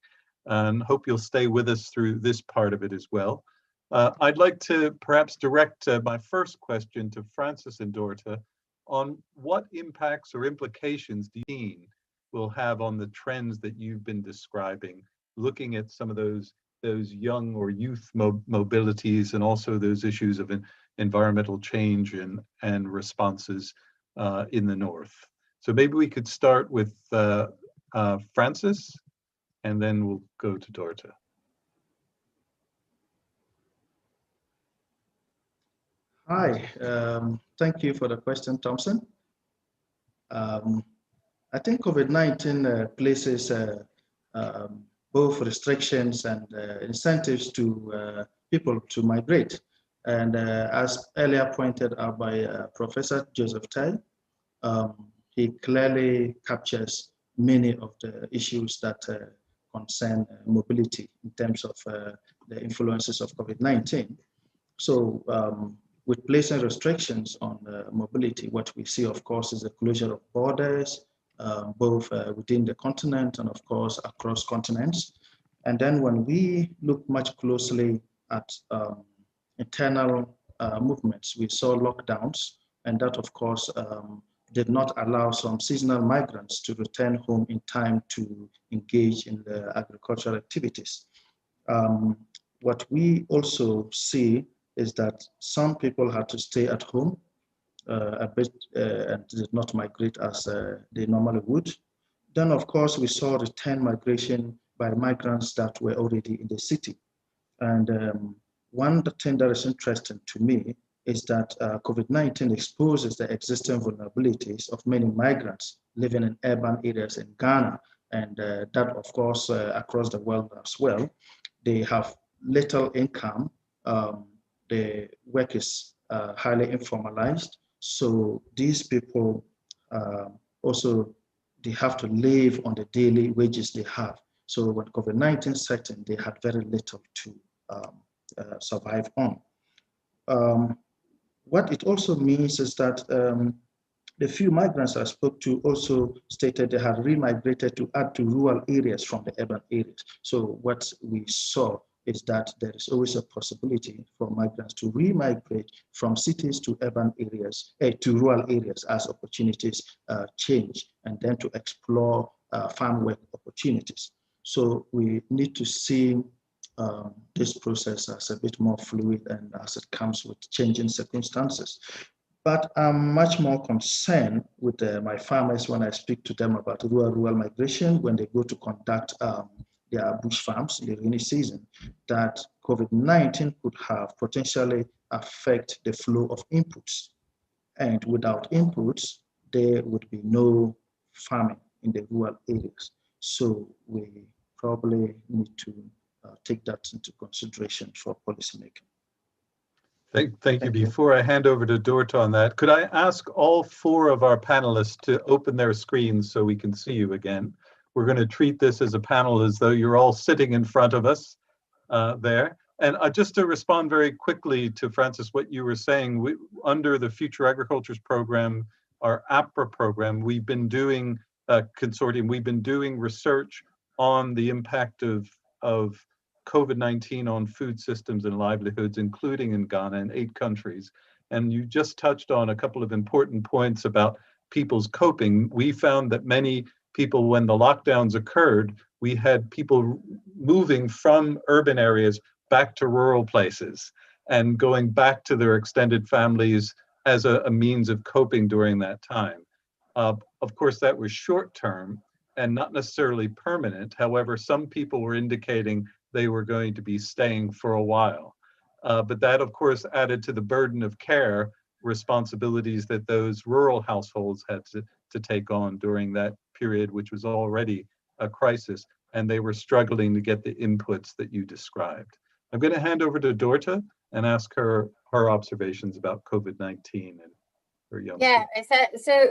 and hope you'll stay with us through this part of it as well. I'd like to perhaps direct my first question to Francis and Dorta on what impacts or implications do you think will have on the trends that you've been describing, looking at some of those young or youth mobilities and also those issues of environmental change and responses in the North. So maybe we could start with Francis, and then we'll go to Dorta. Hi, thank you for the question, Thompson. I think COVID-19 places both restrictions and incentives to people to migrate. And as earlier pointed out by Professor Joseph Tai, he clearly captures many of the issues that concern mobility in terms of the influences of COVID-19. So with placing restrictions on mobility, what we see, of course, is the closure of borders, both within the continent and, of course, across continents. And then when we look much closely at internal movements, we saw lockdowns, and that, of course, did not allow some seasonal migrants to return home in time to engage in the agricultural activities. What we also see is that some people had to stay at home a bit and did not migrate as they normally would. Then, of course, we saw return migration by migrants that were already in the city. And one thing that is interesting to me is that COVID-19 exposes the existing vulnerabilities of many migrants living in urban areas in Ghana, and that, of course, across the world as well. They have little income. The work is highly informalized. So these people also, they have to live on the daily wages they have. So when COVID-19 set in, they had very little to survive on. What it also means is that the few migrants I spoke to also stated they had remigrated to add to rural areas from the urban areas. So what we saw is that there is always a possibility for migrants to remigrate from cities to urban areas, to rural areas as opportunities change, and then to explore farm work opportunities. So we need to see this process as a bit more fluid and as it comes with changing circumstances. But I'm much more concerned with my farmers when I speak to them about rural migration, when they go to conduct their bush farms in the rainy season, that COVID-19 could have potentially affect the flow of inputs. And without inputs, there would be no farming in the rural areas. So we probably need to take that into consideration for policymaking. Thank you. Before I hand over to Dorta on that, could I ask all four of our panelists to open their screens so we can see you again? We're going to treat this as a panel as though you're all sitting in front of us there. And just to respond very quickly to Francis, what you were saying, under the Future Agricultures Program, our APRA program, we've been doing consortium, we've been doing research on the impact of COVID-19 on food systems and livelihoods, including in Ghana and 8 countries. And you just touched on a couple of important points about people's coping. We found that many people, when the lockdowns occurred, we had people moving from urban areas back to rural places and going back to their extended families as a means of coping during that time. Of course, that was short term and not necessarily permanent. However, some people were indicating they were going to be staying for a while. But that, of course, added to the burden of care responsibilities that those rural households had to take on during that period, which was already a crisis, and they were struggling to get the inputs that you described. I'm going to hand over to Dorta and ask her observations about COVID-19 and her young Yeah, so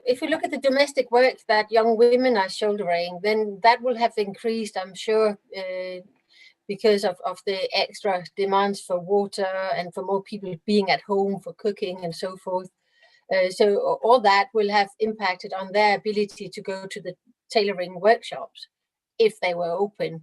if you look at the domestic work that young women are shouldering, then that will have increased, I'm sure, because of the extra demands for water and for more people being at home for cooking and so forth. So all that will have impacted on their ability to go to the tailoring workshops if they were open.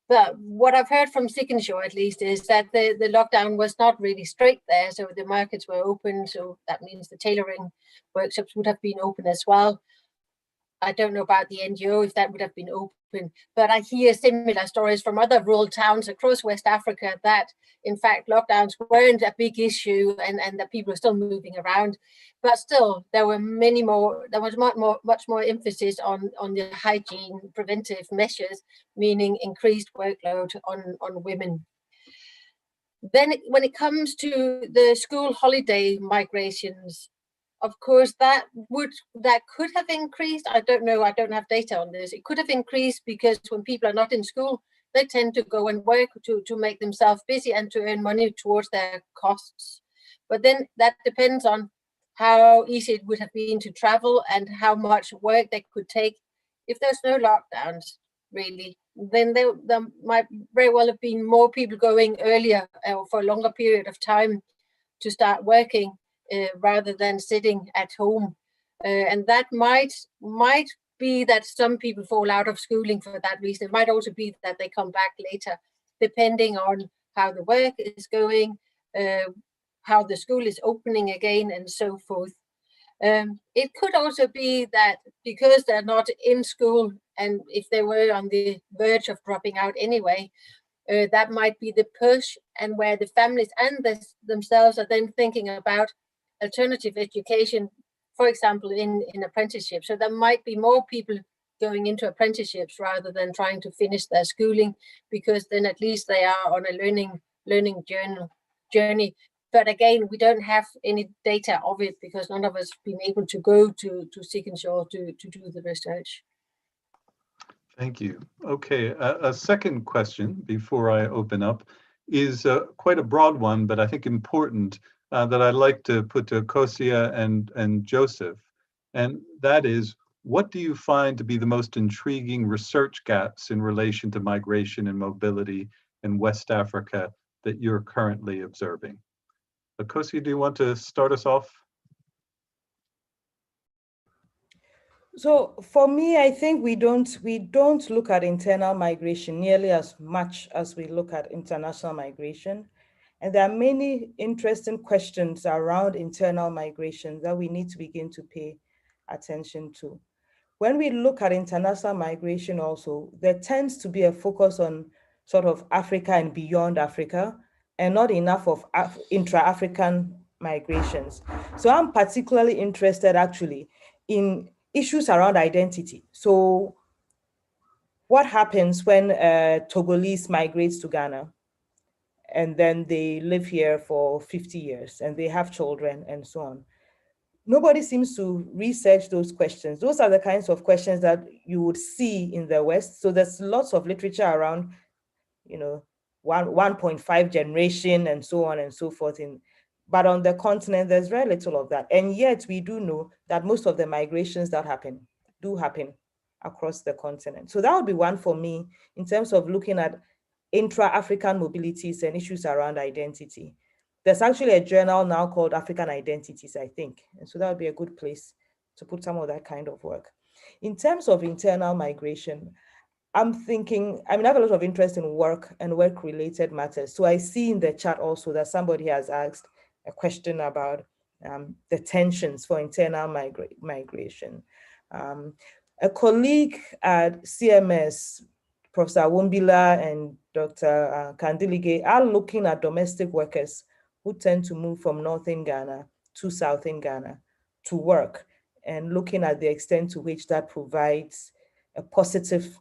But what I've heard from Sigenshaw, at least, is that the lockdown was not really strict there. So the markets were open. So that means the tailoring workshops would have been open as well. I don't know about the NGO, if that would have been open, but I hear similar stories from other rural towns across West Africa that, in fact, lockdowns weren't a big issue and that people are still moving around. But still, there was much more emphasis on the hygiene, preventive measures, meaning increased workload on women. Then when it comes to the school holiday migrations, of course, that could have increased. I don't know. I don't have data on this. It could have increased because when people are not in school, they tend to go and work to make themselves busy and to earn money towards their costs. But then that depends on how easy it would have been to travel and how much work they could take. If there's no lockdowns, really, then there might very well have been more people going earlier for a longer period of time to start working. Rather than sitting at home, and that might be that some people fall out of schooling for that reason. It might also be that they come back later, depending on how the work is going, how the school is opening again, and so forth. It could also be that because they're not in school, and if they were on the verge of dropping out anyway, that might be the push, and where the families and themselves are then thinking about alternative education, for example, in apprenticeship. So there might be more people going into apprenticeships rather than trying to finish their schooling, because then at least they are on a learning journey. But again, we don't have any data of it because none of us have been able to go to Sigenshaw to do the research. Thank you. Okay, a second question before I open up is quite a broad one, but I think important, that I'd like to put to Kosia and Joseph. And that is, what do you find to be the most intriguing research gaps in relation to migration and mobility in West Africa that you're currently observing? Kosia, do you want to start us off? So for me, I think we don't look at internal migration nearly as much as we look at international migration. And there are many interesting questions around internal migration that we need to begin to pay attention to. When we look at international migration also, there tends to be a focus on sort of Africa and beyond Africa, and not enough of intra-African migrations. So I'm particularly interested actually in issues around identity. So what happens when Togolese migrates to Ghana and then they live here for 50 years and they have children and so on? Nobody seems to research those questions. Those are the kinds of questions that you would see in the West. So there's lots of literature around, 1.5 generation and so on and so forth. But on the continent, there's very little of that. And yet we do know that most of the migrations that do happen across the continent. So that would be one for me in terms of looking at intra-African mobilities and issues around identity. There's actually a journal now called African Identities, I think. And so that would be a good place to put some of that kind of work. In terms of internal migration, I'm thinking, I have a lot of interest in work and work-related matters. So I see in the chat also that somebody has asked a question about the tensions for internal migration. A colleague at CMS, Professor Wombila and Dr. Kandilige, are looking at domestic workers who tend to move from northern Ghana to southern Ghana to work, and looking at the extent to which that provides a positive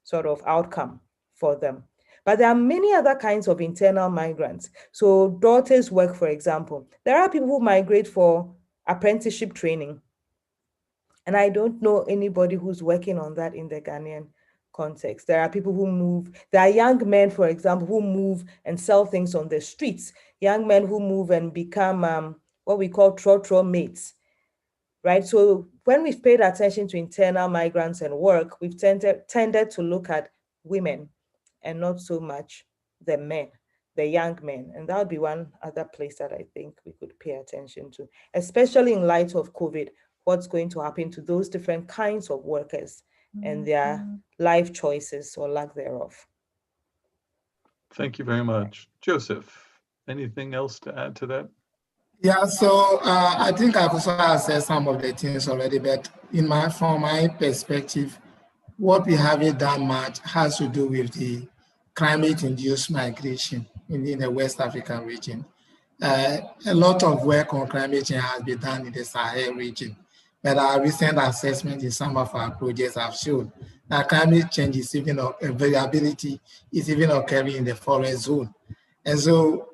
sort of outcome for them. But there are many other kinds of internal migrants. So daughters work, for example. There are people who migrate for apprenticeship training. And I don't know anybody who's working on that in the Ghanaian context. There are people who move. There are young men, for example, who move and sell things on the streets. Young men who move and become what we call trotro mates, right? So when we've paid attention to internal migrants and work, we've tended to look at women and not so much the men, the young men. And that would be one other place that I think we could pay attention to, especially in light of COVID, what's going to happen to those different kinds of workers and their life choices or lack thereof. Thank you very much. Joseph, anything else to add to that? Yeah, so I think I've also said some of the things already, but from my perspective, what we haven't done much has to do with the climate-induced migration in the West African region. A lot of work on climate change has been done in the Sahel region, but our recent assessment in some of our projects have shown that climate change is even variability is even occurring in the forest zone. And so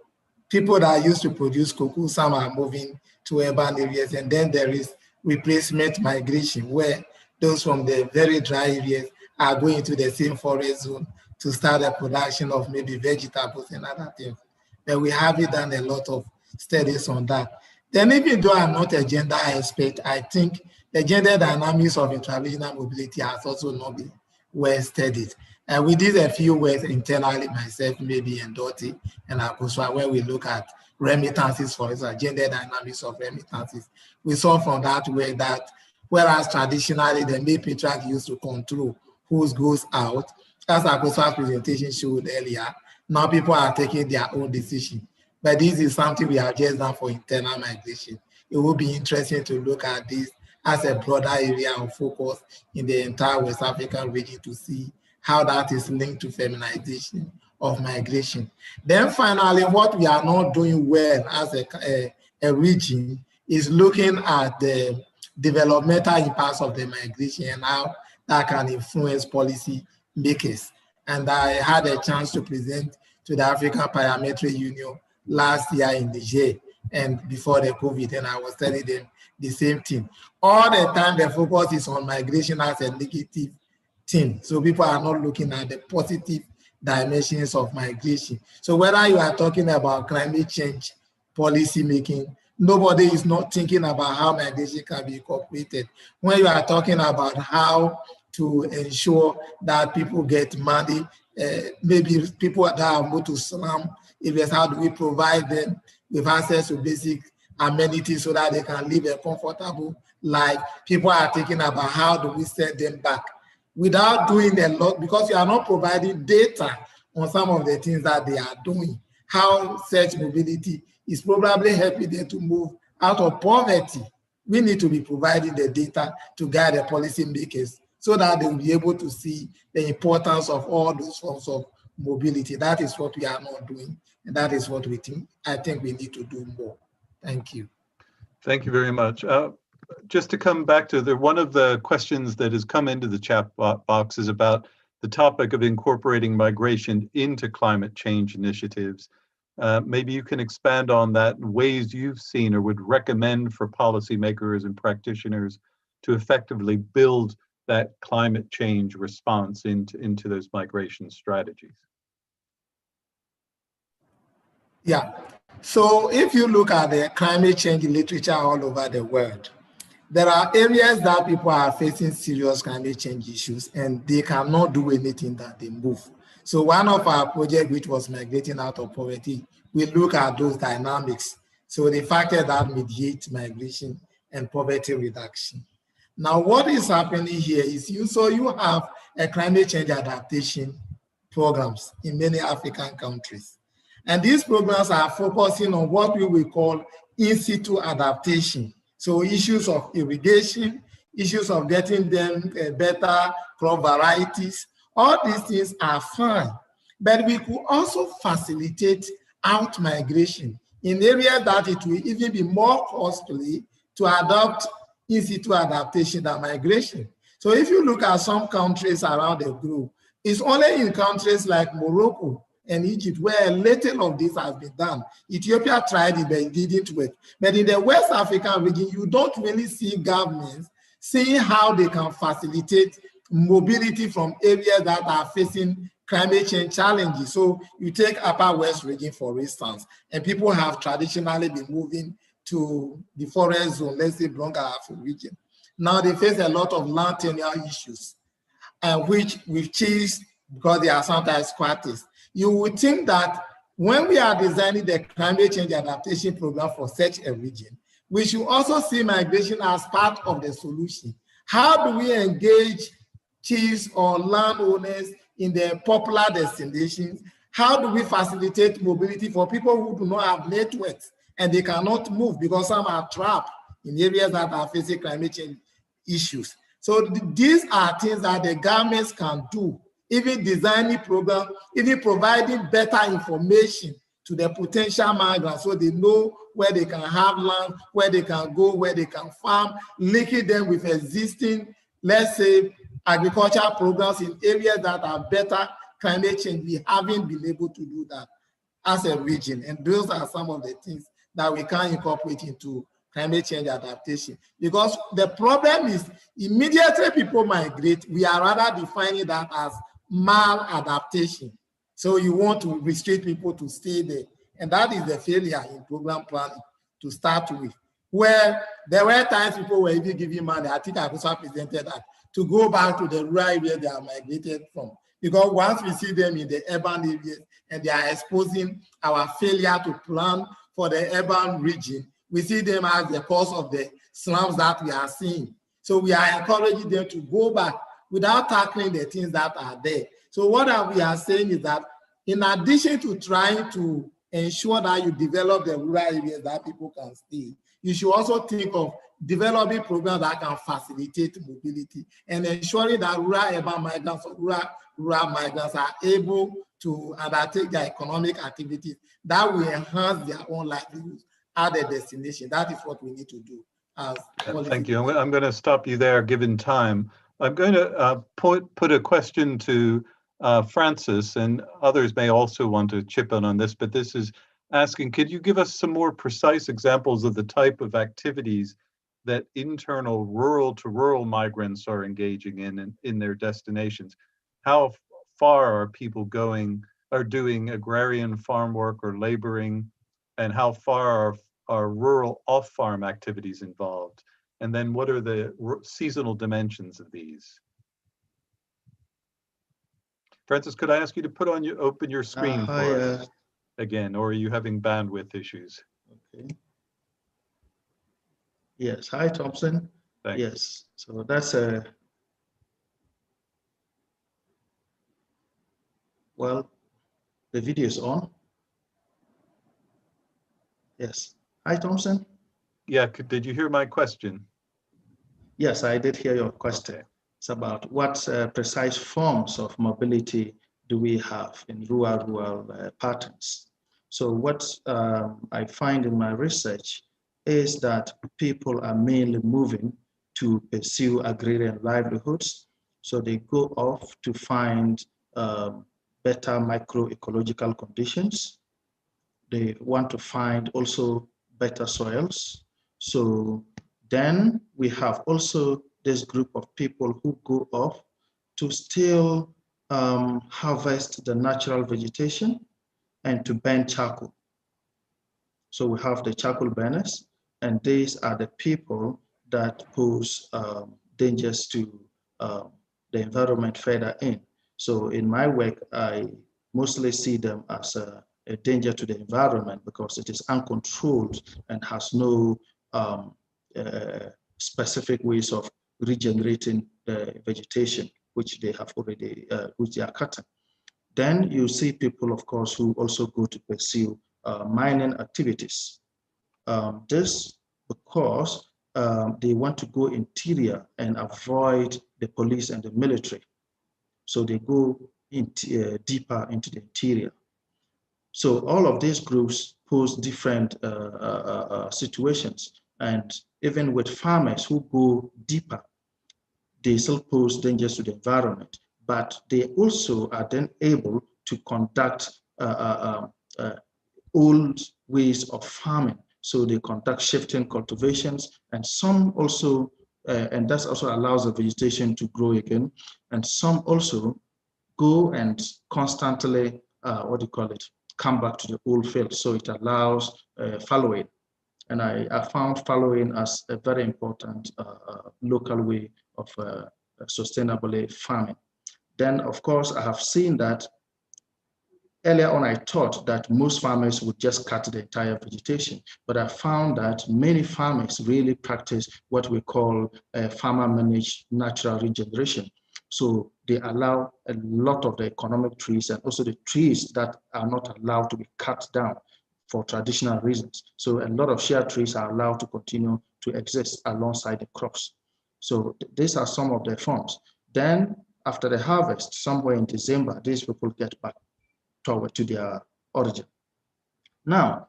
people that used to produce cocoa, some are moving to urban areas, and then there is replacement migration where those from the very dry areas are going to the same forest zone to start the production of maybe vegetables and other things. But we haven't done a lot of studies on that. Then even though I'm not a gender expert, I think the gender dynamics of intraregional mobility has also not been well studied. And we did a few work internally, myself, maybe, and Dottie, and Akosua, where we look at remittances, for instance, gender dynamics of remittances. We saw from that way that whereas traditionally the male patriarch used to control who goes out, as Akosua's presentation showed earlier, now people are taking their own decision. But this is something we have just done for internal migration. It will be interesting to look at this as a broader area of focus in the entire West African region to see how that is linked to feminization of migration. Then finally, what we are not doing well as a region is looking at the developmental impacts of the migration and how that can influence policy makers. And I had a chance to present to the African Parliamentary Union last year in Niger and before the COVID, and I was telling them the same thing. All the time the focus is on migration as a negative thing. So people are not looking at the positive dimensions of migration. So whether you are talking about climate change policy making, nobody is not thinking about how migration can be incorporated. When you are talking about how to ensure that people get money, maybe people that are moved to slum areas, how do we provide them with access to basic amenities so that they can live a comfortable life? People are thinking about how do we send them back without doing a lot, because you are not providing data on some of the things that they are doing. How such mobility is probably helping them to move out of poverty. We need to be providing the data to guide the policy makers so that they will be able to see the importance of all those forms of mobility. That is what we are not doing, and that is what I think we need to do more. Thank you. Thank you very much. Just to come back to one of the questions that has come into the chat box is about the topic of incorporating migration into climate change initiatives. Maybe you can expand on that in ways you've seen or would recommend for policymakers and practitioners to effectively build that climate change response into those migration strategies. Yeah, so if you look at the climate change literature all over the world, there are areas that people are facing serious climate change issues and they cannot do anything that they move. So one of our projects, which was migrating out of poverty, we look at those dynamics. So the factors that mediate migration and poverty reduction. Now, what is happening here is you have a climate change adaptation programs in many African countries. And these programs are focusing on what we will call in situ adaptation. So issues of irrigation, issues of getting them better crop varieties, all these things are fine. But we could also facilitate out migration in areas that it will even be more costly to adopt in situ adaptation than migration. So if you look at some countries around the globe, it's only in countries like Morocco and Egypt where little of this has been done. Ethiopia tried it, but it didn't work. But in the West African region, you don't really see governments seeing how they can facilitate mobility from areas that are facing climate change challenges. So you take Upper West region, for instance, and people have traditionally been moving to the forest zone, let's say Bronga region. Now they face a lot of land tenure issues, which we've changed because they are sometimes squatters. You would think that when we are designing the climate change adaptation program for such a region, we should also see migration as part of the solution. How do we engage chiefs or landowners in their popular destinations? How do we facilitate mobility for people who do not have networks and they cannot move because some are trapped in areas that are facing climate change issues? So these are things that the governments can do, even designing programs, even providing better information to the potential migrants so they know where they can have land, where they can go, where they can farm, linking them with existing, let's say, agricultural programs in areas that are better climate change. We haven't been able to do that as a region. And those are some of the things that we can incorporate into climate change adaptation. Because the problem is immediately people migrate, we are rather defining that as maladaptation. So you want to restrict people to stay there. And that is the failure in program planning to start with, where there were times people were even giving money. I think I also presented that, to go back to the rural area they are migrated from. Because once we see them in the urban areas and they are exposing our failure to plan for the urban region, we see them as the cause of the slums that we are seeing. So we are encouraging them to go back without tackling the things that are there. So what we are saying is that in addition to trying to ensure that you develop the rural areas that people can stay, you should also think of developing programs that can facilitate mobility and ensuring that rural-urban migrants or rural migrants are able to undertake their economic activities that will enhance their own livelihoods at the destination. That is what we need to do. Thank you. I'm going to stop you there, given time. I'm going to put a question to Francis, and others may also want to chip in on this, but this is asking, could you give us some more precise examples of the type of activities that internal rural to rural migrants are engaging in their destinations? How far are people doing agrarian farm work or laboring, and how far are rural off-farm activities involved? And then what are the seasonal dimensions of these? Francis, could I ask you to open your screen for us again, or are you having bandwidth issues? Okay. Yes, hi Thompson. Thanks. Yes, so that's well, the video is on. Yes, hi Thompson. Yeah, did you hear my question? Yes, I did hear your question. Okay. It's about what precise forms of mobility do we have in rural patterns. So what I find in my research is that people are mainly moving to pursue agrarian livelihoods. So they go off to find better microecological conditions. They want to find also better soils. So then we have also this group of people who go off to still harvest the natural vegetation and to burn charcoal. So we have the charcoal burners, and these are the people that pose dangers to the environment further in. So in my work, I mostly see them as a danger to the environment because it is uncontrolled and has no specific ways of regenerating the vegetation, which they have already, which they are cutting. Then you see people, of course, who also go to pursue mining activities. This because they want to go interior and avoid the police and the military. So they go deeper into the interior. So all of these groups pose different situations. And even with farmers who go deeper, they still pose dangers to the environment, but they also are then able to conduct old ways of farming. So they conduct shifting cultivations, and some also, and that also allows the vegetation to grow again. And some also go and constantly, come back to the old field. So it allows fallowing. And I found fallowing as a very important local way of sustainably farming. Then, of course, I have seen that earlier on, I thought that most farmers would just cut the entire vegetation, but I found that many farmers really practice what we call farmer-managed natural regeneration. So they allow a lot of the economic trees and also the trees that are not allowed to be cut down for traditional reasons. So a lot of shade trees are allowed to continue to exist alongside the crops. So these are some of the forms. Then after the harvest, somewhere in December, these people get back to their origin. Now,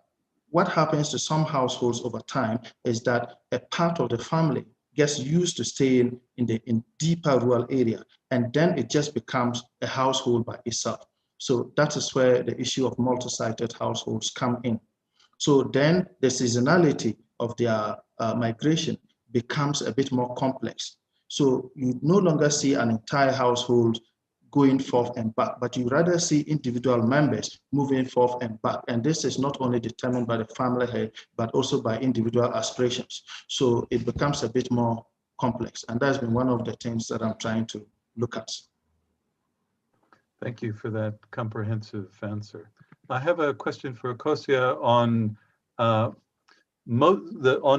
what happens to some households over time is that a part of the family gets used to staying in deeper rural area, and then it just becomes a household by itself. So that is where the issue of multi-sited households come in. So then the seasonality of their migration becomes a bit more complex. So you no longer see an entire household going forth and back, but you rather see individual members moving forth and back. And this is not only determined by the family head, but also by individual aspirations. So it becomes a bit more complex. And that's been one of the things that I'm trying to look at. Thank you for that comprehensive answer. I have a question for Kosia on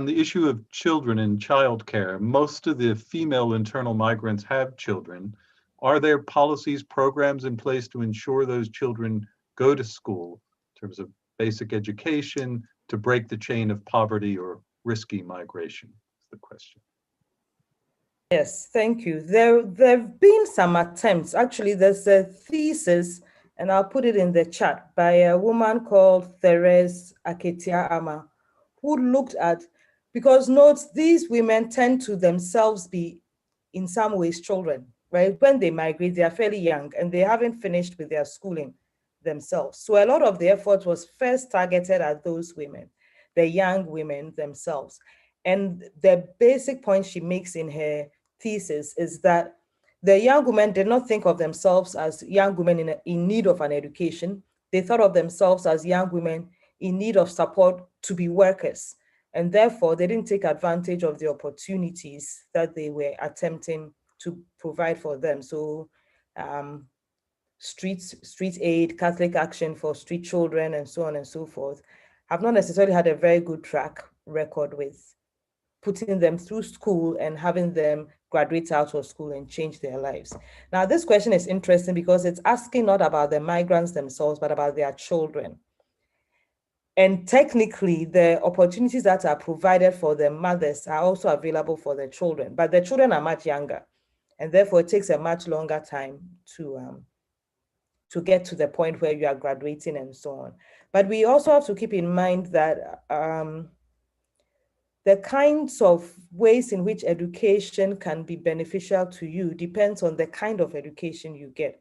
the issue of children and childcare. Most of the female internal migrants have children. Are there policies, programs in place to ensure those children go to school in terms of basic education to break the chain of poverty or risky migration? Is the question. Yes, thank you. There have been some attempts. Actually, there's a thesis, and I'll put it in the chat, by a woman called Therese Aketia-Ama, who looked at, because note, these women tend to themselves be in some ways children, right? When they migrate, they are fairly young and they haven't finished with their schooling themselves. So a lot of the effort was first targeted at those women, the young women themselves. And the basic point she makes in her thesis is that the young women did not think of themselves as young women in need of an education. They thought of themselves as young women in need of support to be workers. And therefore, they didn't take advantage of the opportunities that they were attempting to provide for them. So street aid, Catholic Action for Street Children, and so on and so forth, have not necessarily had a very good track record with putting them through school and having them graduate out of school and change their lives. Now, this question is interesting because it's asking not about the migrants themselves, but about their children. And technically, the opportunities that are provided for the mothers are also available for the children, but the children are much younger, and therefore it takes a much longer time to get to the point where you are graduating and so on. But we also have to keep in mind that the kinds of ways in which education can be beneficial to you depends on the kind of education you get.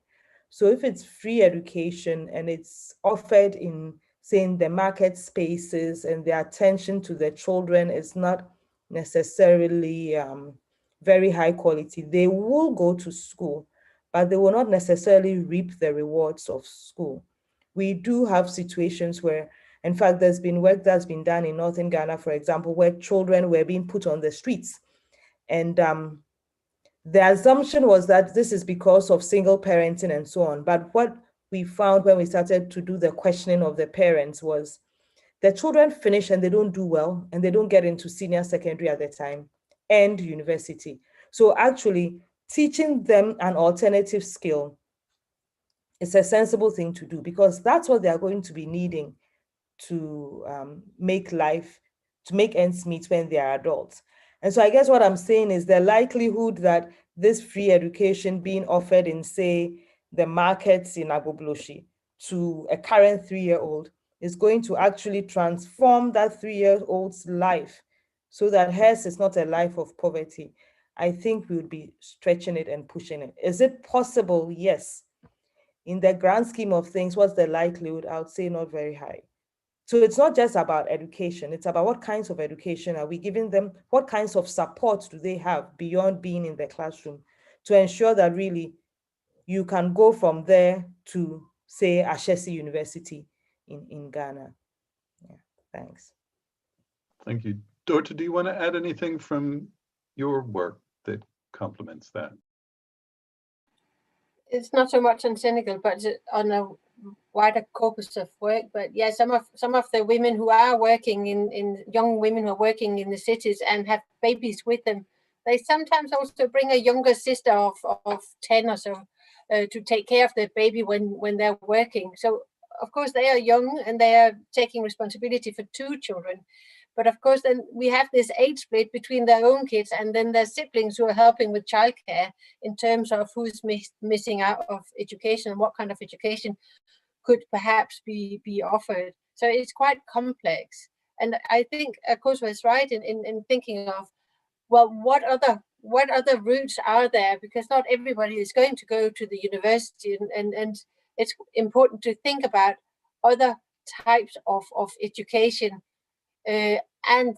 So if it's free education and it's offered in, say, in the market spaces, and the attention to the children is not necessarily very high quality, they will go to school, but they will not necessarily reap the rewards of school. We do have situations where, in fact, there's been work that's been done in Northern Ghana, for example, where children were being put on the streets. And the assumption was that this is because of single parenting and so on. But what we found when we started to do the questioning of the parents was the children finish and they don't do well, and they don't get into senior secondary at the time and university. So actually teaching them an alternative skill it's a sensible thing to do, because that's what they are going to be needing to make ends meet when they are adults. And so I guess what I'm saying is the likelihood that this free education being offered in, say, the markets in Agbogbloshie to a current 3-year-old is going to actually transform that 3-year-old's life so that hers is not a life of poverty. I think we would be stretching it and pushing it. Is it possible? Yes. In the grand scheme of things, what's the likelihood? I would say not very high. So it's not just about education, it's about what kinds of education are we giving them, what kinds of support do they have beyond being in the classroom to ensure that really you can go from there to, say, Ashesi University in Ghana. Yeah, thanks. Thank you. Dorta, do you want to add anything from your work that complements that? It's not so much on Senegal, but on a wider corpus of work. But yeah, some of the women who are working in young women who are working in the cities and have babies with them, they sometimes also bring a younger sister of 10 or so to take care of their baby when they're working. So of course they are young and they are taking responsibility for 2 children. But of course, then we have this age split between their own kids and then their siblings who are helping with childcare in terms of who's missing out of education and what kind of education could perhaps be offered. So it's quite complex. And I think Akosua is right in thinking of, well, what other routes are there? Because not everybody is going to go to the university, and it's important to think about other types of education. And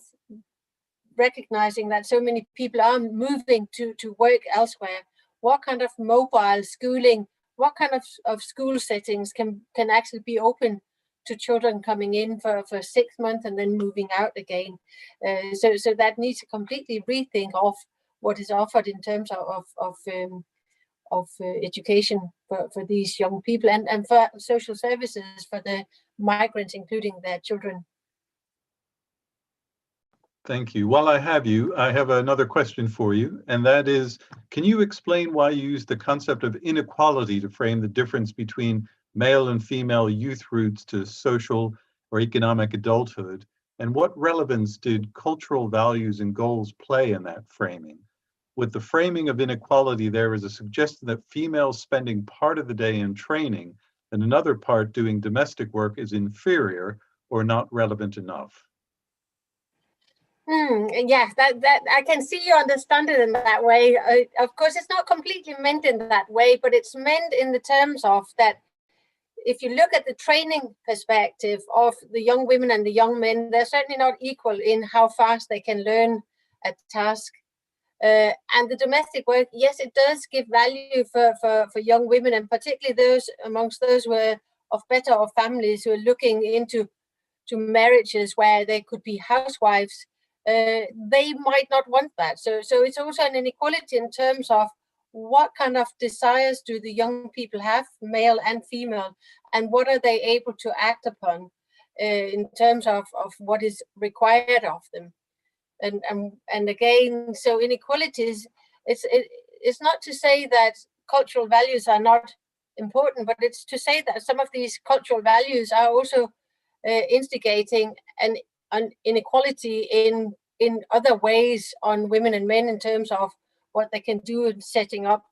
recognizing that so many people are moving to work elsewhere, what kind of mobile schooling, what kind of school settings can actually be open to children coming in for 6 months and then moving out again? So that needs to completely rethink of what is offered in terms of education for these young people and for social services for the migrants, including their children. Thank you. While I have you, I have another question for you, and that is, can you explain why you use the concept of inequality to frame the difference between male and female youth routes to social or economic adulthood? And what relevance did cultural values and goals play in that framing? With the framing of inequality, there is a suggestion that females spending part of the day in training and another part doing domestic work is inferior or not relevant enough. Yeah, that I can see you understand it in that way. Of course, it's not completely meant in that way, but it's meant in the terms of that if you look at the training perspective of the young women and the young men, they're certainly not equal in how fast they can learn a task. And the domestic work, yes, it does give value for young women, and particularly those amongst those who are of better off families who are looking into marriages where they could be housewives. They might not want that. So it's also an inequality in terms of what kind of desires do the young people have, male and female, and what are they able to act upon in terms of what is required of them. And again, so inequalities, it's not to say that cultural values are not important, but it's to say that some of these cultural values are also instigating an inequality in other ways on women and men in terms of what they can do in setting up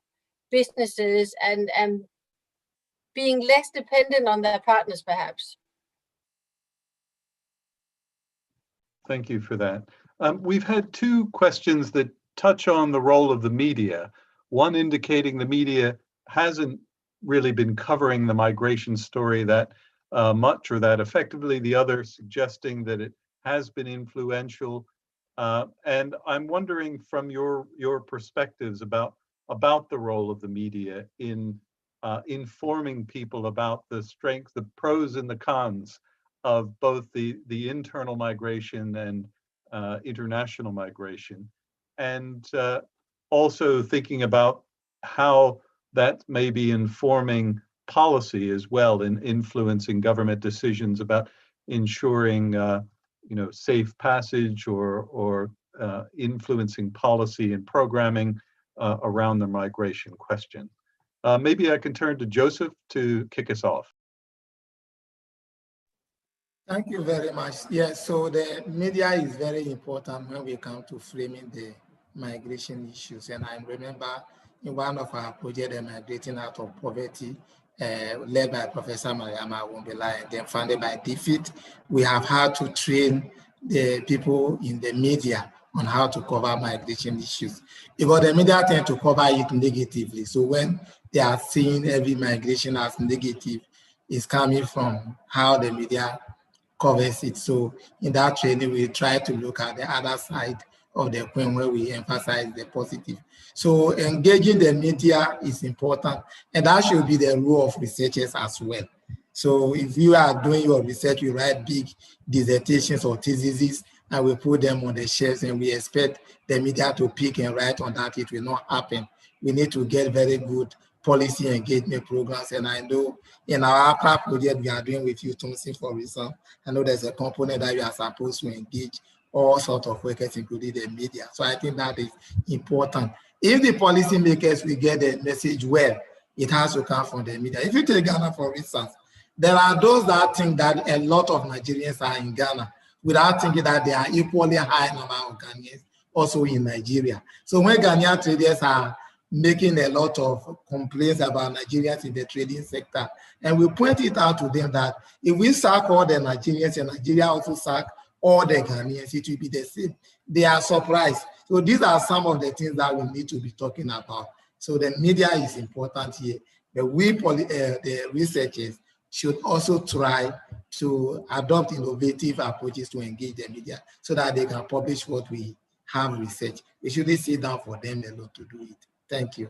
businesses and being less dependent on their partners, perhaps. Thank you for that. We've had 2 questions that touch on the role of the media, one indicating the media hasn't really been covering the migration story that much or that effectively, the other suggesting that it has been influential. And I'm wondering from your perspectives about the role of the media in informing people about the strengths, the pros and the cons of both the internal migration and international migration, and also thinking about how that may be informing policy as well, in influencing government decisions about ensuring safe passage or influencing policy and programming around the migration question. Maybe I can turn to Joseph to kick us off. Thank you very much. Yes, so the media is very important when we come to framing the migration issues. And I remember in one of our projects, the Migrating Out of Poverty, led by Professor Mariama Wombela and then funded by DFID, we have had to train the people in the media on how to cover migration issues, because the media tend to cover it negatively. So when they are seeing every migration as negative, it's coming from how the media covers it. So in that training, we try to look at the other side of the coin where we emphasize the positive. So engaging the media is important, and that should be the role of researchers as well. So if you are doing your research, you write big dissertations or theses, and we put them on the shelves, and we expect the media to pick and write on that. It will not happen. We need to get very good policy engagement programs. And I know in our APRA project we are doing with you, Thompson, for reason, I know there's a component that you are supposed to engage all sorts of workers, including the media. So I think that is important. If the policymakers will get the message well, it has to come from the media. If you take Ghana, for instance, there are those that think that a lot of Nigerians are in Ghana without thinking that there are equally high number of Ghanaians also in Nigeria. So when Ghanaian traders are making a lot of complaints about Nigerians in the trading sector, and we point it out to them that if we sack all the Nigerians and Nigeria also sack all the Ghanaians, it will be the same. They are surprised. So these are some of the things that we need to be talking about. So the media is important here, but we, the researchers, should also try to adopt innovative approaches to engage the media so that they can publish what we have researched. We shouldn't sit down for them alone to do it. Thank you.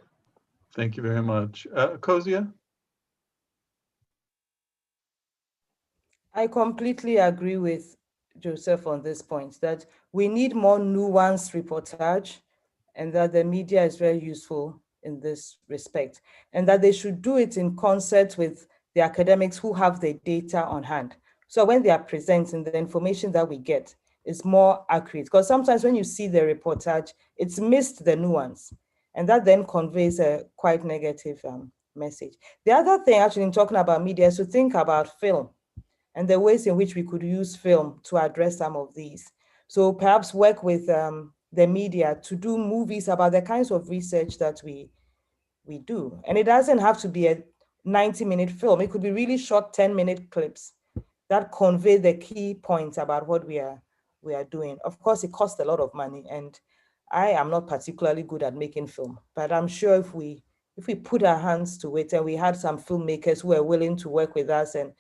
Thank you very much. Kozia? I completely agree with Joseph on this point, that we need more nuanced reportage and that the media is very useful in this respect, and that they should do it in concert with the academics who have the data on hand. So when they are presenting, the information that we get is more accurate, because sometimes when you see the reportage, it's missed the nuance, and that then conveys a quite negative message. The other thing, actually, in talking about media, is to think about film and the ways in which we could use film to address some of these. So perhaps work with the media to do movies about the kinds of research that we do. And it doesn't have to be a 90-minute film. It could be really short 10-minute clips that convey the key points about what we are doing. Of course, it costs a lot of money, and I am not particularly good at making film, but I'm sure if we put our hands to it and we had some filmmakers who are willing to work with us and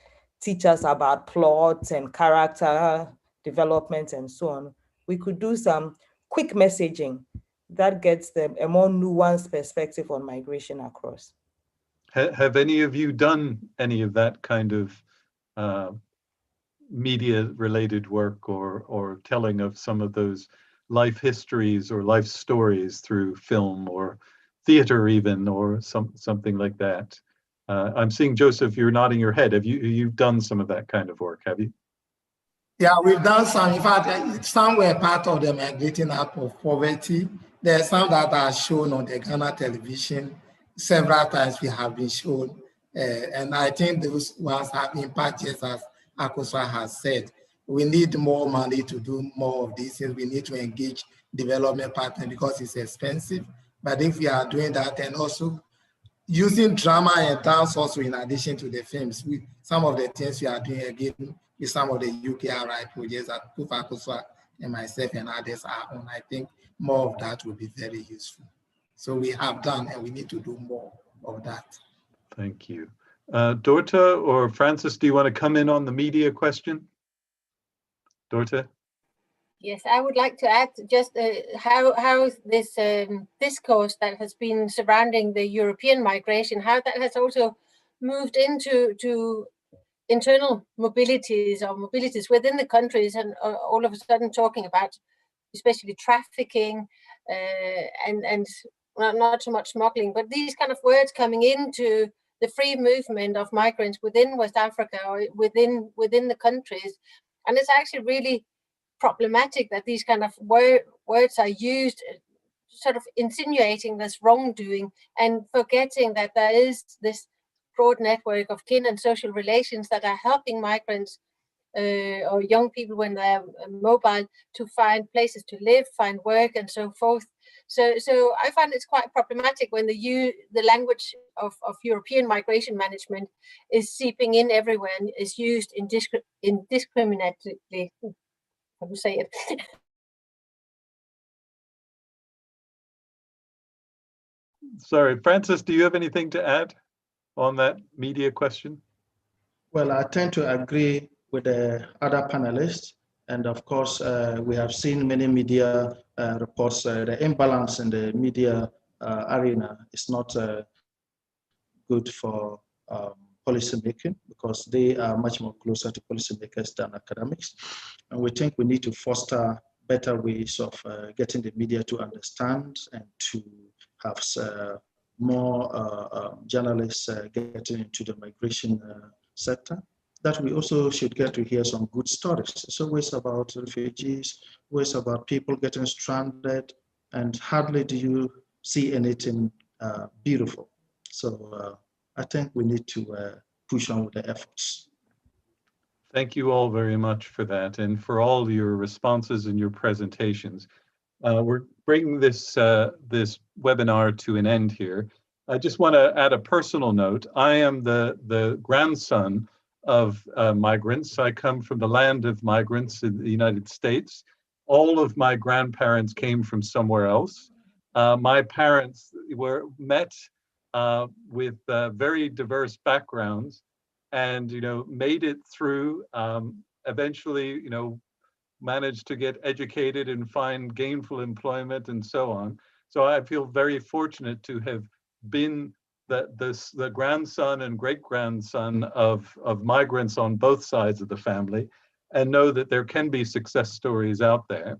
teach us about plots and character development and so on, we could do some quick messaging that gets them a more nuanced perspective on migration across. Have any of you done any of that kind of media-related work or telling of some of those life histories or life stories through film or theater even, or something like that? I'm seeing, Joseph, you're nodding your head. You've done some of that kind of work, have you? Yeah, we've done some. In fact, some were part of the Migrating Out of Poverty. There are some that are shown on the Ghana television. Several times we have been shown. And I think those ones have impact, just as Akosua has said. We need more money to do more of these things. We need to engage development partners because it's expensive. But if we are doing that, and also using drama and dance also in addition to the films, some of the things we are doing again with some of the UKRI projects that Kufa Akosua and myself and others are on, I think more of that will be very useful. So we have done, and we need to do more of that. Thank you. Dorta or Francis, do you want to come in on the media question? Dorta? Yes, I would like to add just how this discourse that has been surrounding the European migration, how that has also moved into internal mobilities or mobilities within the countries, and all of a sudden talking about especially trafficking and not so much smuggling, but these kind of words coming into the free movement of migrants within West Africa or within the countries. And it's actually really problematic that these kind of words are used sort of insinuating this wrongdoing and forgetting that there is this broad network of kin and social relations that are helping migrants or young people when they're mobile to find places to live, find work, and so forth. So I find it's quite problematic when the language of European migration management is seeping in everywhere and is used indiscriminately. How to say it? Sorry, Francis, do you have anything to add on that media question? Well, I tend to agree with the other panelists. And of course, we have seen many media reports, the imbalance in the media arena is not good for policymaking because they are much more closer to policymakers than academics. And we think we need to foster better ways of getting the media to understand and to have more journalists getting into the migration sector. That we also should get to hear some good stories. It's always about refugees, always about people getting stranded, and hardly do you see anything beautiful. So I think we need to push on with the efforts. Thank you all very much for that and for all your responses and your presentations. We're bringing this webinar to an end here. I just want to add a personal note. I am the grandson of migrants. I come from the land of migrants in the United States. All of my grandparents came from somewhere else. My parents met with very diverse backgrounds and, made it through, eventually, managed to get educated and find gainful employment and so on. So I feel very fortunate to have been the grandson and great-grandson of migrants on both sides of the family and know that there can be success stories out there.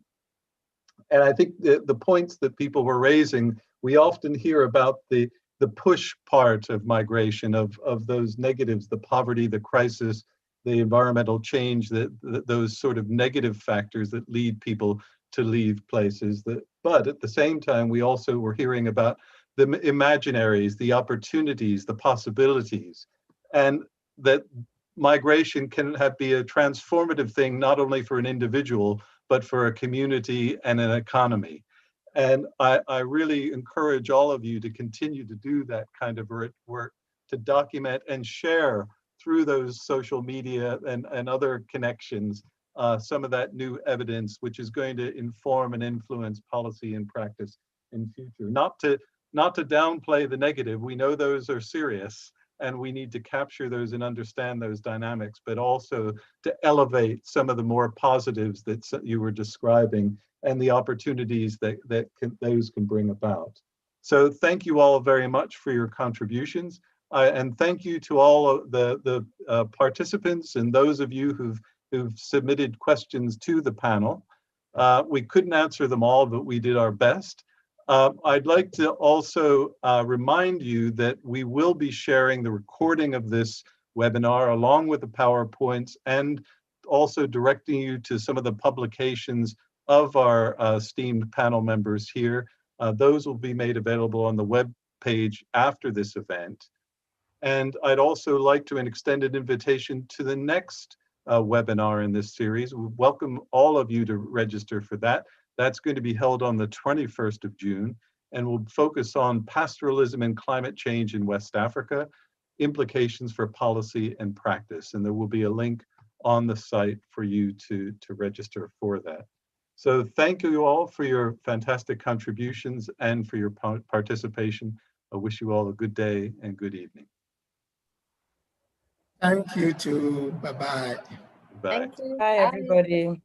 And I think the points that people were raising, we often hear about the push part of migration, of those negatives, the poverty, the crisis, the environmental change, those sort of negative factors that lead people to leave places. But at the same time, we also were hearing about the imaginaries, the opportunities, the possibilities, and that migration can be a transformative thing, not only for an individual, but for a community and an economy. And I really encourage all of you to continue to do that kind of work, to document and share through those social media and other connections, some of that new evidence, which is going to inform and influence policy and practice in future. Not to downplay the negative, we know those are serious and we need to capture those and understand those dynamics, but also to elevate some of the more positives that you were describing and the opportunities that those can bring about. So thank you all very much for your contributions. And thank you to all of the participants and those of you who've submitted questions to the panel. We couldn't answer them all, but we did our best. I'd like to also remind you that we will be sharing the recording of this webinar along with the PowerPoints and also directing you to some of the publications of our esteemed panel members here. Those will be made available on the web page after this event. And I'd also like to extend an invitation to the next webinar in this series. We welcome all of you to register for that. That's going to be held on the 21st of June and will focus on pastoralism and climate change in West Africa, implications for policy and practice. And there will be a link on the site for you to register for that. So thank you all for your fantastic contributions and for your participation. I wish you all a good day and good evening. Thank you too. Bye-bye. Bye. Thank you. Bye, everybody.